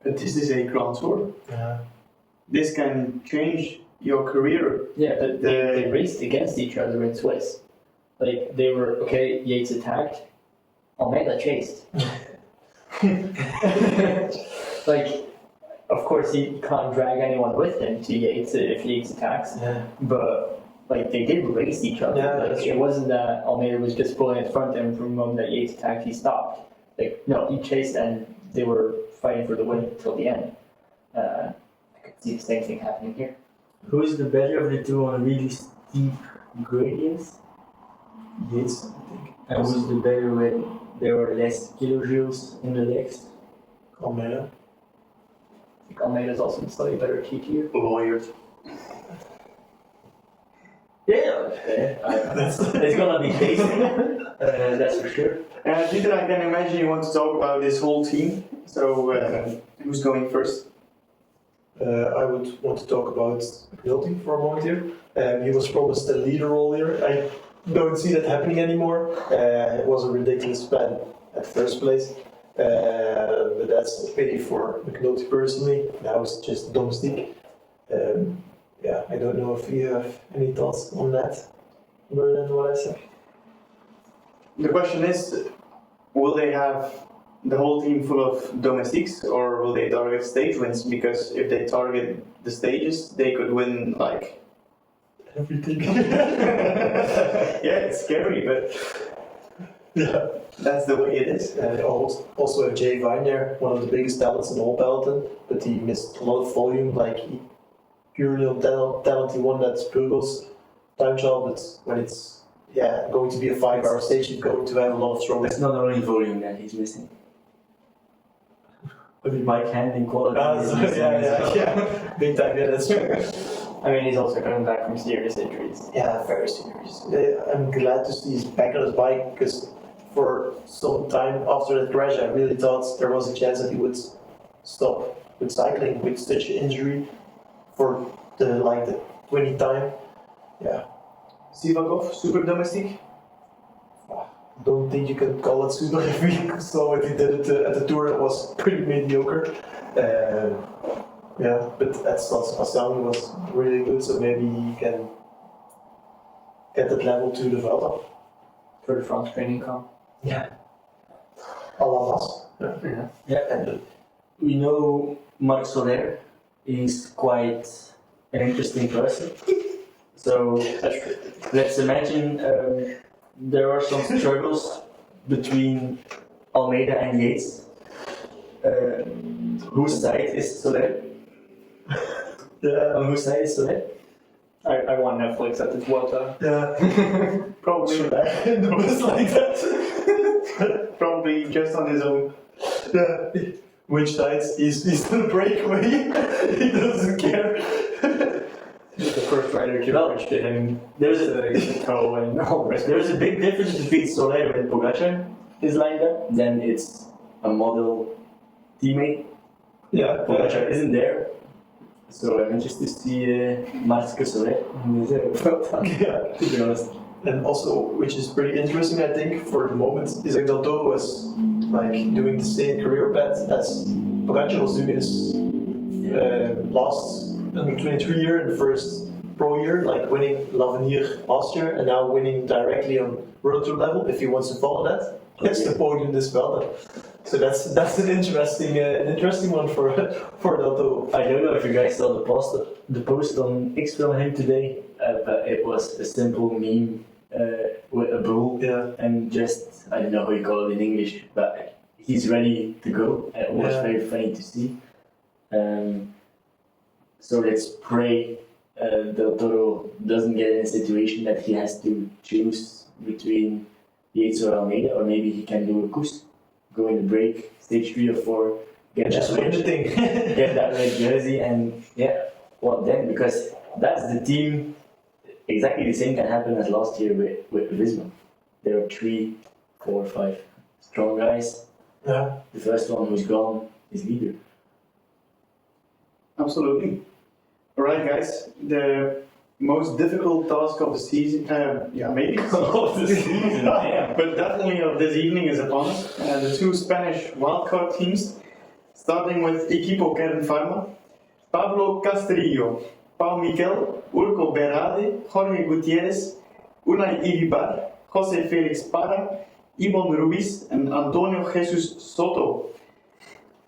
Speaker 1: but this is a Grand Tour.
Speaker 3: Yeah.
Speaker 1: This can change your career.
Speaker 4: Yeah, but they raced against each other in Swiss. Like, they were, okay, Yates attacked, Almeida chased. Like, of course, he can't drag anyone with him to Yates if Yates attacks, but like they did race each other.
Speaker 3: Yeah,
Speaker 4: like, it wasn't that Almeida was just pulling in front of him from the moment that Yates attacked, he stopped. Like, no, he chased and they were fighting for the win until the end. I could see the same thing happening here.
Speaker 2: Who is the better of the two on really steep gradients?
Speaker 3: Yates, I think.
Speaker 2: And who's the better when there are less kilojoules in the legs?
Speaker 3: Almeida.
Speaker 4: I think Almeida's also a slightly better TT.
Speaker 3: Lawyered.
Speaker 2: Yeah, it's gonna be basic, that's for sure.
Speaker 1: Dieter, I can imagine you want to talk about this whole team. So, who's going first?
Speaker 3: I would want to talk about McNulty for a moment here. He was promised a leader role here. I don't see that happening anymore. It was a ridiculous plan at first place. But that's a pity for McNulty personally. Now it's just Domestique. Yeah, I don't know if you have any thoughts on that, other than what I said.
Speaker 1: The question is, will they have the whole team full of domestiques, or will they target stage wins? Because if they target the stages, they could win like
Speaker 3: Everything.
Speaker 1: yeah, it's scary, but
Speaker 3: Yeah.
Speaker 1: that's the way it is.
Speaker 3: And also have Jay Vine there, one of the biggest talents in all peloton, but he missed a lot of volume. Like he purely on talent, he won that Burgos time trial, but when it's going to be a 5-hour stage, he's going to have a lot of trouble.
Speaker 2: It's not only volume that he's missing. Bike handling quality is missing.
Speaker 3: Yeah, big time. Yeah, that's true.
Speaker 4: I mean, he's also coming back from serious injuries.
Speaker 3: Yeah, very serious. I'm glad to see he's back on his bike because for some time after that crash, I really thought there was a chance that he would stop with cycling with such an injury for the 20th time. Yeah.
Speaker 1: Sivakov, super domestique.
Speaker 3: Don't think you can call it super if we saw what he did at the tour. It was pretty mediocre. Yeah, but at San Sebastian was really good, so maybe he can get that level to the Vuelta.
Speaker 4: For the France training camp.
Speaker 3: Yeah. A la Mas.
Speaker 2: Yeah, and we know Marc Soler is quite an interesting person. So let's imagine there are some struggles between Almeida and Yates. Whose side is Soler? On whose side is Soler?
Speaker 4: I want Netflix at this Vuelta.
Speaker 3: Yeah.
Speaker 1: Probably,
Speaker 3: In the bus like that.
Speaker 1: probably just on his own.
Speaker 3: Yeah. Which side? He's gonna break away. He doesn't care.
Speaker 4: The first rider to
Speaker 2: Well,
Speaker 4: reach to him.
Speaker 2: There's
Speaker 4: The toe and all the rest.
Speaker 2: There's a big difference between Soler and Pogacar is lined up. Then it's a model teammate.
Speaker 3: Yeah.
Speaker 2: Pogacar isn't there. So I'm interested to see Marc Soler in this Vuelta,
Speaker 3: Yeah.
Speaker 2: to be honest.
Speaker 3: And also, which is pretty interesting, I think, for the moment, Isaac Del Toro was doing the same career path as Pogacar was doing his last under 23 year and first pro year, winning L'Avenir last year, and now winning directly on World Tour level. If he wants to follow that, gets the podium this Vuelta. So that's an interesting one for Del Toro.
Speaker 2: I don't know if you guys saw the post on X from him today, but it was a simple meme with a bull and just, I don't know how you call it in English, but he's ready to go. It was very funny to see. So let's pray Del Toro doesn't get in a situation that he has to choose between Yates or Almeida, or maybe he can do a Kuss, go in the break, stage 3 or 4, get
Speaker 3: Just
Speaker 2: that
Speaker 3: win the thing.
Speaker 2: get that red jersey, and what then? Because that's the team. Exactly the same can happen as last year with Lisbon. There are 3, 4, 5 strong guys.
Speaker 3: Yeah.
Speaker 2: The first one who's gone is leader.
Speaker 1: Absolutely. Alright guys, the most difficult task of the season, maybe of the season, but definitely of this evening is upon us. The 2 Spanish wildcard teams, starting with Equipo Kern Pharma, Pablo Castrillo, Pau Miguel, Urco Berade, Jorge Gutierrez, Unai Iribar, Jose Felix Parra, Ibon Ruiz, and Antonio Jesus Soto.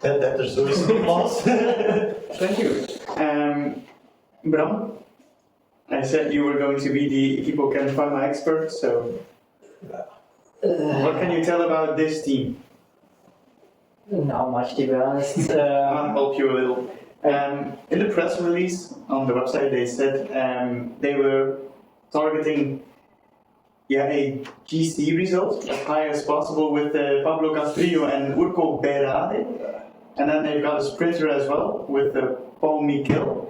Speaker 3: That is always a loss.
Speaker 1: Thank you. Bram, I said you were going to be the Equipo Can Pharma expert, so what can you tell about this team?
Speaker 4: Not much, to be honest.
Speaker 1: I'll help you a little. In the press release on the website, they said they were targeting a GC result as high as possible with Pablo Castrillo and Urco Berade. And then they've got a sprinter as well with Paul Miguel.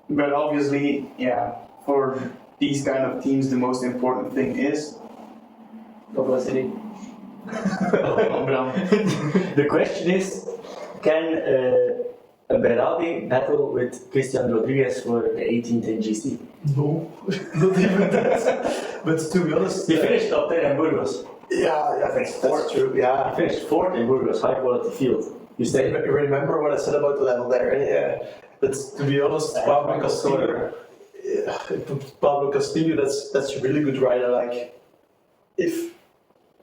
Speaker 1: But obviously, for these kind of teams, the most important thing is
Speaker 4: Publicity.
Speaker 2: The question is, can Berardi battle with Christian Rodriguez for the 18th in GC?
Speaker 3: No, not even that. But to be honest,
Speaker 2: He finished top 10 in Burgos.
Speaker 3: that's true. Yeah.
Speaker 2: He finished 4th in Burgos, high quality field. You say
Speaker 3: Remember what I said about the level there? Yeah. But to be honest, Pablo Castillo, that's a really good rider. Like, if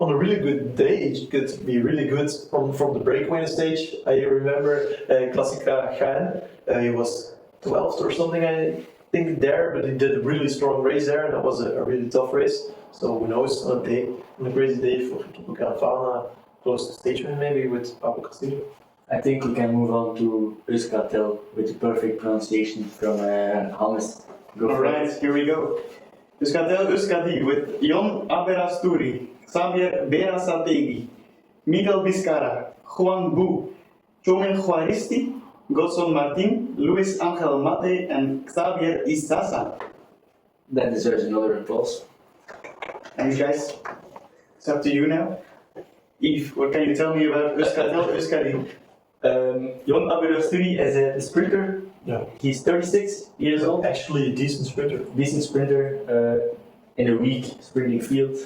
Speaker 3: on a really good day, it could be really good from the breakaway stage. I remember Classica Gaan, he was 12th or something, I think, there, but he did a really strong race there, and that was a really tough race. So who knows, on a crazy day for Equipo Canfana, close to stage win maybe with Pablo Castillo.
Speaker 2: I think we can move on to Euskaltel with the perfect pronunciation from Hannes.
Speaker 1: Alright, here we go. Euskaltel Euskadi with Jon Aberasturi, Xavier Berasategui, Miguel Vizcarra, Juan Bu, Chomen Juaristi, Godson Martin, Luis Angel Mate, and Xavier Isasa.
Speaker 2: That deserves another applause.
Speaker 1: And guys, it's up to you now. Yves, what can you tell me about Euskaltel Euskadi?
Speaker 2: Jon Aberasturi is a sprinter.
Speaker 3: Yeah.
Speaker 2: He's 36 years old.
Speaker 3: Actually, a decent sprinter.
Speaker 2: Decent sprinter in a weak sprinting field.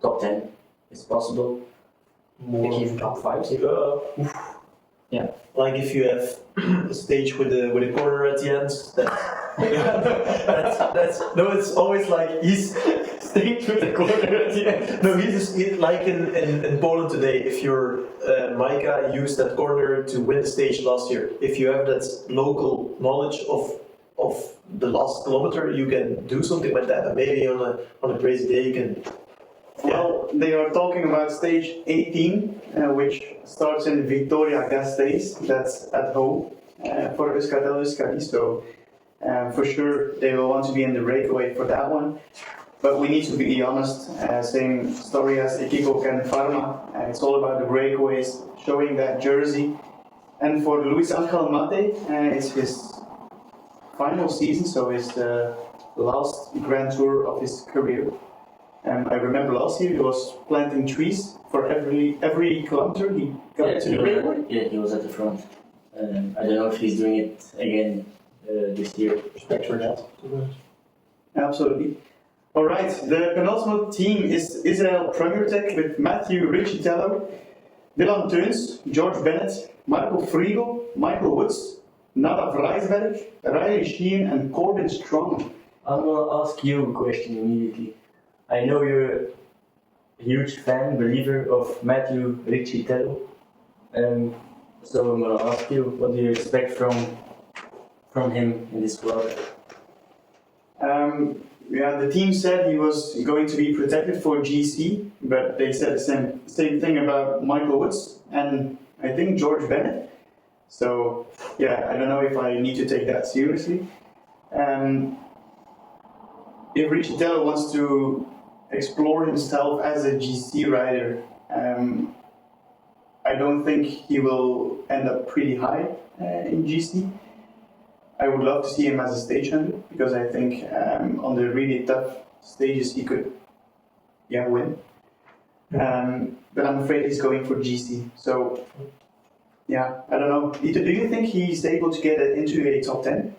Speaker 2: Top 10 is possible.
Speaker 4: I think he's in top 5.
Speaker 3: Yeah. Like if you have a stage with a corner at the end, it's always like he's
Speaker 2: Stage with the corner at the end.
Speaker 3: no, like in Poland today. If your Maika used that corner to win the stage last year, if you have that local knowledge of the last kilometer, you can do something like that. And maybe on a crazy day you can.
Speaker 1: Well, they are talking about stage 18, which starts in Victoria Gasteiz, that's at home for Euskaltel Euskadi, so for sure they will want to be in the breakaway for that one. But we need to be honest, same story as Equipo Can Pharma, it's all about the breakaways, showing that jersey. And for Luis Angel Mate, it's his final season, so it's the last Grand Tour of his career. I remember last year he was planting trees for every kilometer he got to the breakaway.
Speaker 2: Yeah, he was at the front. I don't know if he's doing it again this year.
Speaker 3: Respect for that.
Speaker 1: Absolutely. Alright, the penultimate team is Israel Premier Tech with Matthew Riccitello, Dylan Teuns, George Bennett, Marco Frigo, Michael Woods, Nadav Reisberg, Riley Sheehan, and Corbin Strong.
Speaker 2: I'm gonna ask you a question immediately. I know you're a huge fan, believer of Matthew Riccitello. So I'm gonna ask you, what do you expect from him in this squad?
Speaker 1: The team said he was going to be protected for GC, but they said the same thing about Michael Woods and I think George Bennett. So I don't know if I need to take that seriously. If Riccitello wants to explore himself as a GC rider, I don't think he will end up pretty high in GC. I would love to see him as a stage hunter because I think on the really tough stages he could win. But I'm afraid he's going for GC. So I don't know. Do you think he's able to get into a top 10?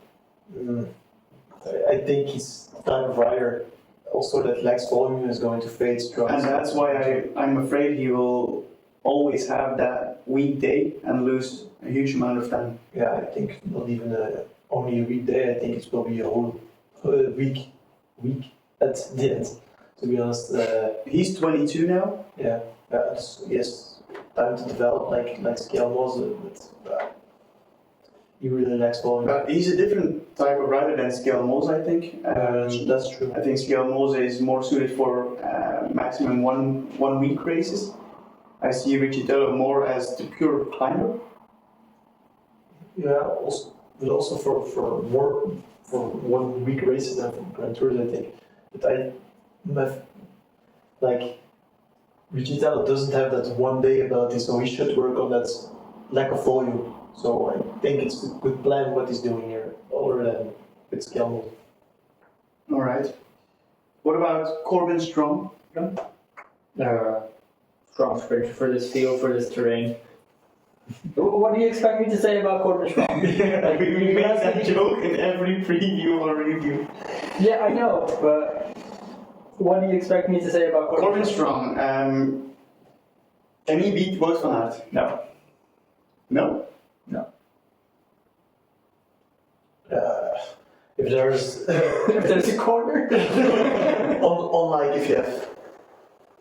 Speaker 3: I think he's the type of rider also that lacks volume is going to fade strong.
Speaker 1: And that's why I'm afraid he will always have that weekday and lose a huge amount of time.
Speaker 3: Yeah, I think not even only a weekday. I think it's probably a whole week at the end. To be honest,
Speaker 1: He's 22 now.
Speaker 3: yeah, he has time to develop like Skelmos, but he really likes following.
Speaker 1: But he's a different type of rider than Skelmos, I think.
Speaker 3: That's true.
Speaker 1: I think Skelmos is more suited for maximum one week races. I see Riccitello more as the pure climber.
Speaker 3: Yeah, also for 1 week races than for Grand Tours, I think. But Riccitello doesn't have that one day ability, so he should work on that lack of volume. So I think it's a good plan what he's doing here, other than with Skelmos.
Speaker 1: All right. What about Corbin Strong?
Speaker 4: Strong sprinter for this field, for this terrain. What do you expect me to say about Corbin Strong?
Speaker 1: We made that joke in every preview or review.
Speaker 4: Yeah, I know, but what do you expect me to say about Corbin?
Speaker 1: Corbin Strong, can he beat Wout van Aert?
Speaker 4: No.
Speaker 1: No?
Speaker 4: No.
Speaker 3: If there's
Speaker 4: If there's a corner.
Speaker 3: like if you have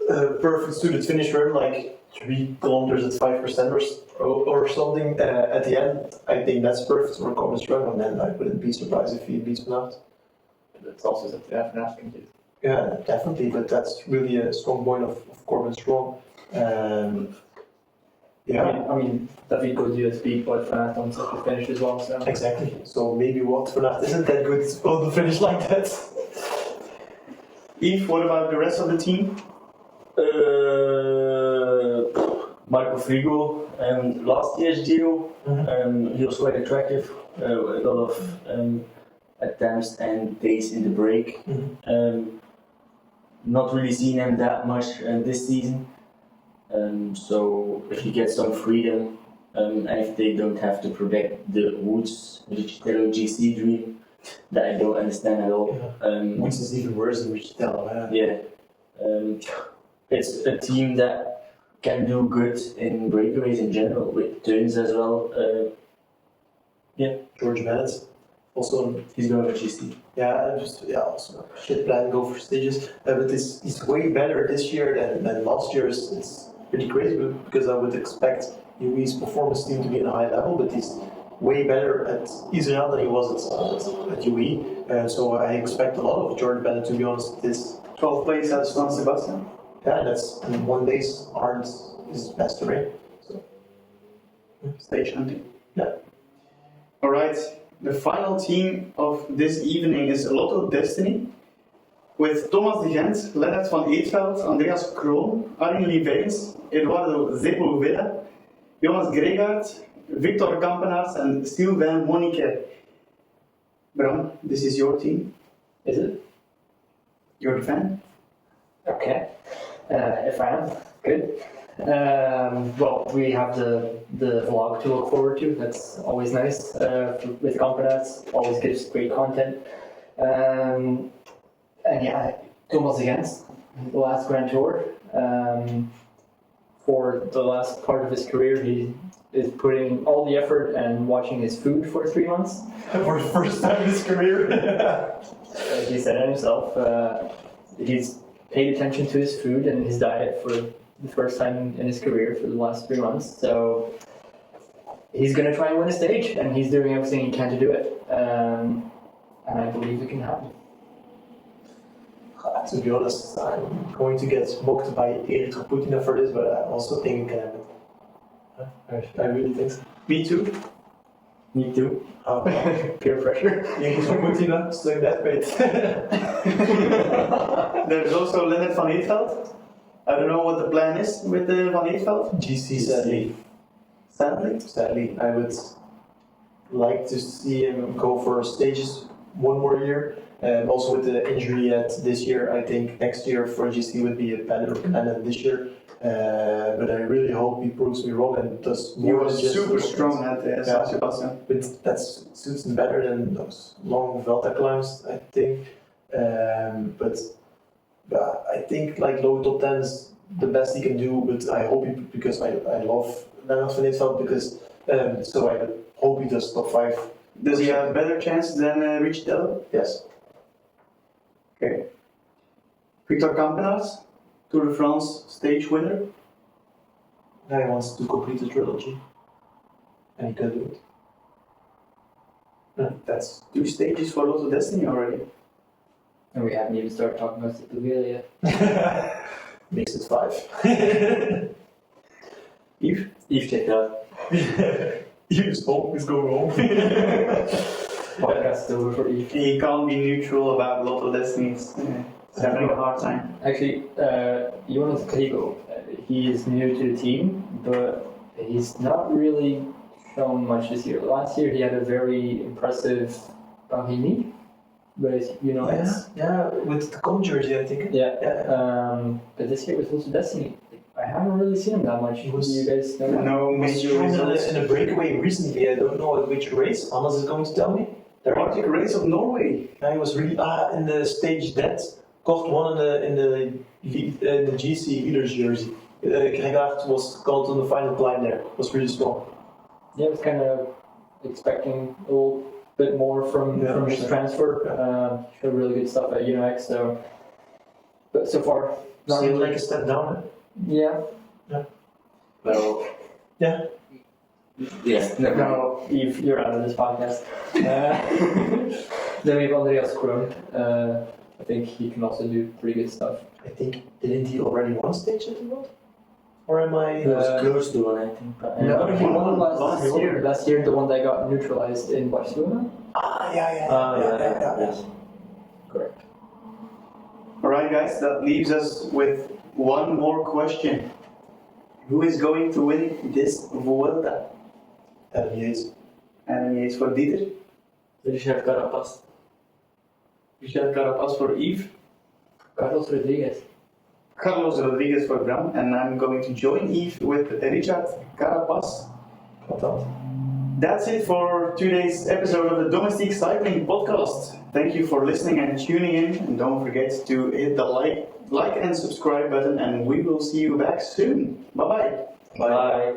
Speaker 3: a perfect suited finisher, like 3 kilometers at 5% or something at the end, I think that's perfect for Corbin Strong, and then I wouldn't be surprised if he beats Van Aert.
Speaker 4: That's also something Van Aert can do.
Speaker 3: Yeah, definitely, but that's really a strong point of Corbin Strong. Yeah,
Speaker 4: I mean, David Gaudu has beat Wout van Aert on such a finish as well, so.
Speaker 3: exactly. So maybe Wout van Aert isn't that good on the finish like that.
Speaker 1: Yves, what about the rest of the team?
Speaker 2: Marco Frigo, last year's Giro, he was quite attractive, a lot of attempts and pace in the break. Not really seen him that much this season. So if he gets some freedom, and if they don't have to protect the Woods, Riccitello GC dream, that I don't understand at all.
Speaker 3: Which is even worse than Riccitello.
Speaker 2: Yeah, it's a team that can do good in breakaways in general, with turns as well.
Speaker 3: George Bennett, also
Speaker 2: He's going for GC.
Speaker 3: also shit plan, go for stages. But he's way better this year than last year. It's pretty crazy because I would expect UE's performance team to be in a high level, but he's way better at Israel than he was at UE. So I expect a lot of George Bennett, to be honest. This
Speaker 1: 12th place at San Sebastian.
Speaker 3: and 1 days aren't his best terrain. So
Speaker 1: Stage hunting.
Speaker 3: yeah.
Speaker 1: Alright, the final team of this evening is Lotto Destiny. With Thomas de Gent, Lennart van Eetveld, Andreas Kroon, Arjen Liveens, Eduardo Sepulveda, Jonas Gregaard, Victor Kampenaars and Sylvain Monique. Bram, this is your team.
Speaker 4: Is it?
Speaker 1: You're the fan.
Speaker 4: Okay. If I am, good. Well, we have the vlog to look forward to. That's always nice. With Kampenaars, always gives great content. And yeah, Thomas against the last Grand Tour. For the last part of his career, he is putting all the effort and watching his food for 3 months.
Speaker 3: For the first time in his career.
Speaker 4: He said it himself. He's paid attention to his food and his diet for the first time in his career for the last 3 months. So he's going to try and win a stage, and he's doing everything he can to do it. And I believe it can happen.
Speaker 3: To be honest, I'm going to get mocked by Erik Putina for this, but I also think it can happen. I really think so.
Speaker 1: Me too.
Speaker 2: Me too.
Speaker 4: Peer pressure.
Speaker 3: Erik Putina, stuck that bait.
Speaker 1: There's also Lennart van Eetveld. I don't know what the plan is with the Van Eetveld.
Speaker 3: GC, sadly. Sadly, I would like to see him go for stages 1 more year. Also with the injury at this year, I think next year for GC would be a better plan than this year. But I really hope he proves me wrong and does
Speaker 1: He
Speaker 3: more
Speaker 1: was
Speaker 3: than just
Speaker 1: super strong at San Sebastian.
Speaker 3: But that suits him better than those long Vuelta climbs, I think. But I think like low top 10 is the best he can do. But I hope because I love not finished out because so I hope he does top 5.
Speaker 1: Does he have a better chance than Richtello?
Speaker 3: Yes.
Speaker 1: Okay. Victor Campenaerts, Tour de France stage winner.
Speaker 3: Now he wants to complete the trilogy, and he can do it.
Speaker 1: That's 2 stages for Lotto Destiny already.
Speaker 4: And we haven't even started talking about Sepulveda yet.
Speaker 3: Makes it 5.
Speaker 1: Yves?
Speaker 2: Yves checked out.
Speaker 3: He's home. He's going home.
Speaker 4: Podcast over for Yves.
Speaker 1: He can't be neutral about Lotto Destiny. He's having a hard time.
Speaker 4: Actually, Jonas Krigo, he is new to the team, but he's not really shown much this year. Last year he had a very impressive Bahini, but you know,
Speaker 3: Yeah, with the Com jersey, I think.
Speaker 4: but this year with Lotto Destiny, I haven't really seen him that much.
Speaker 3: He was-
Speaker 4: You guys know that?
Speaker 1: No
Speaker 3: He was
Speaker 1: major
Speaker 3: strong
Speaker 1: results.
Speaker 3: in a breakaway recently. I don't know which race. Hannes is going to tell me.
Speaker 1: The Arctic Race of Norway.
Speaker 3: I was really in the stage that Kort won in the GC leaders jersey. Gregaard was called on the final climb there. It was really strong.
Speaker 4: Yeah, I was kind of expecting a little bit more from his
Speaker 3: sure.
Speaker 4: transfer. Showed really good stuff at UNX, so but so far not
Speaker 3: Seemed
Speaker 4: really.
Speaker 3: like a step down.
Speaker 4: Yeah.
Speaker 2: Well,
Speaker 3: Yeah.
Speaker 2: yeah.
Speaker 4: No, Yves, you're out of this podcast. Then we have Andreas Kroon. I think he can also do pretty good stuff.
Speaker 3: I think, didn't he already won stage at the world? Or am I?
Speaker 2: He was close to one, I think. But,
Speaker 4: No, he won
Speaker 1: last
Speaker 4: last
Speaker 1: year.
Speaker 4: year. Last year, the one that got neutralized in Barcelona.
Speaker 3: Yeah.
Speaker 2: Yes.
Speaker 4: Correct.
Speaker 1: Alright guys, that leaves us with one more question. Who is going to win this Vuelta?
Speaker 3: Adam Yates.
Speaker 1: And it's for Dieter.
Speaker 2: Richard Carapaz.
Speaker 1: Michel Carapaz for Yves.
Speaker 4: Carlos Rodriguez.
Speaker 1: Carlos Rodriguez for Bram. And I'm going to join Yves with Richard Carapaz. That's it for today's episode of the Domestique Cycling Podcast. Thank you for listening and tuning in. And don't forget to hit the like and subscribe button. And we will see you back soon. Bye-bye.
Speaker 2: Bye.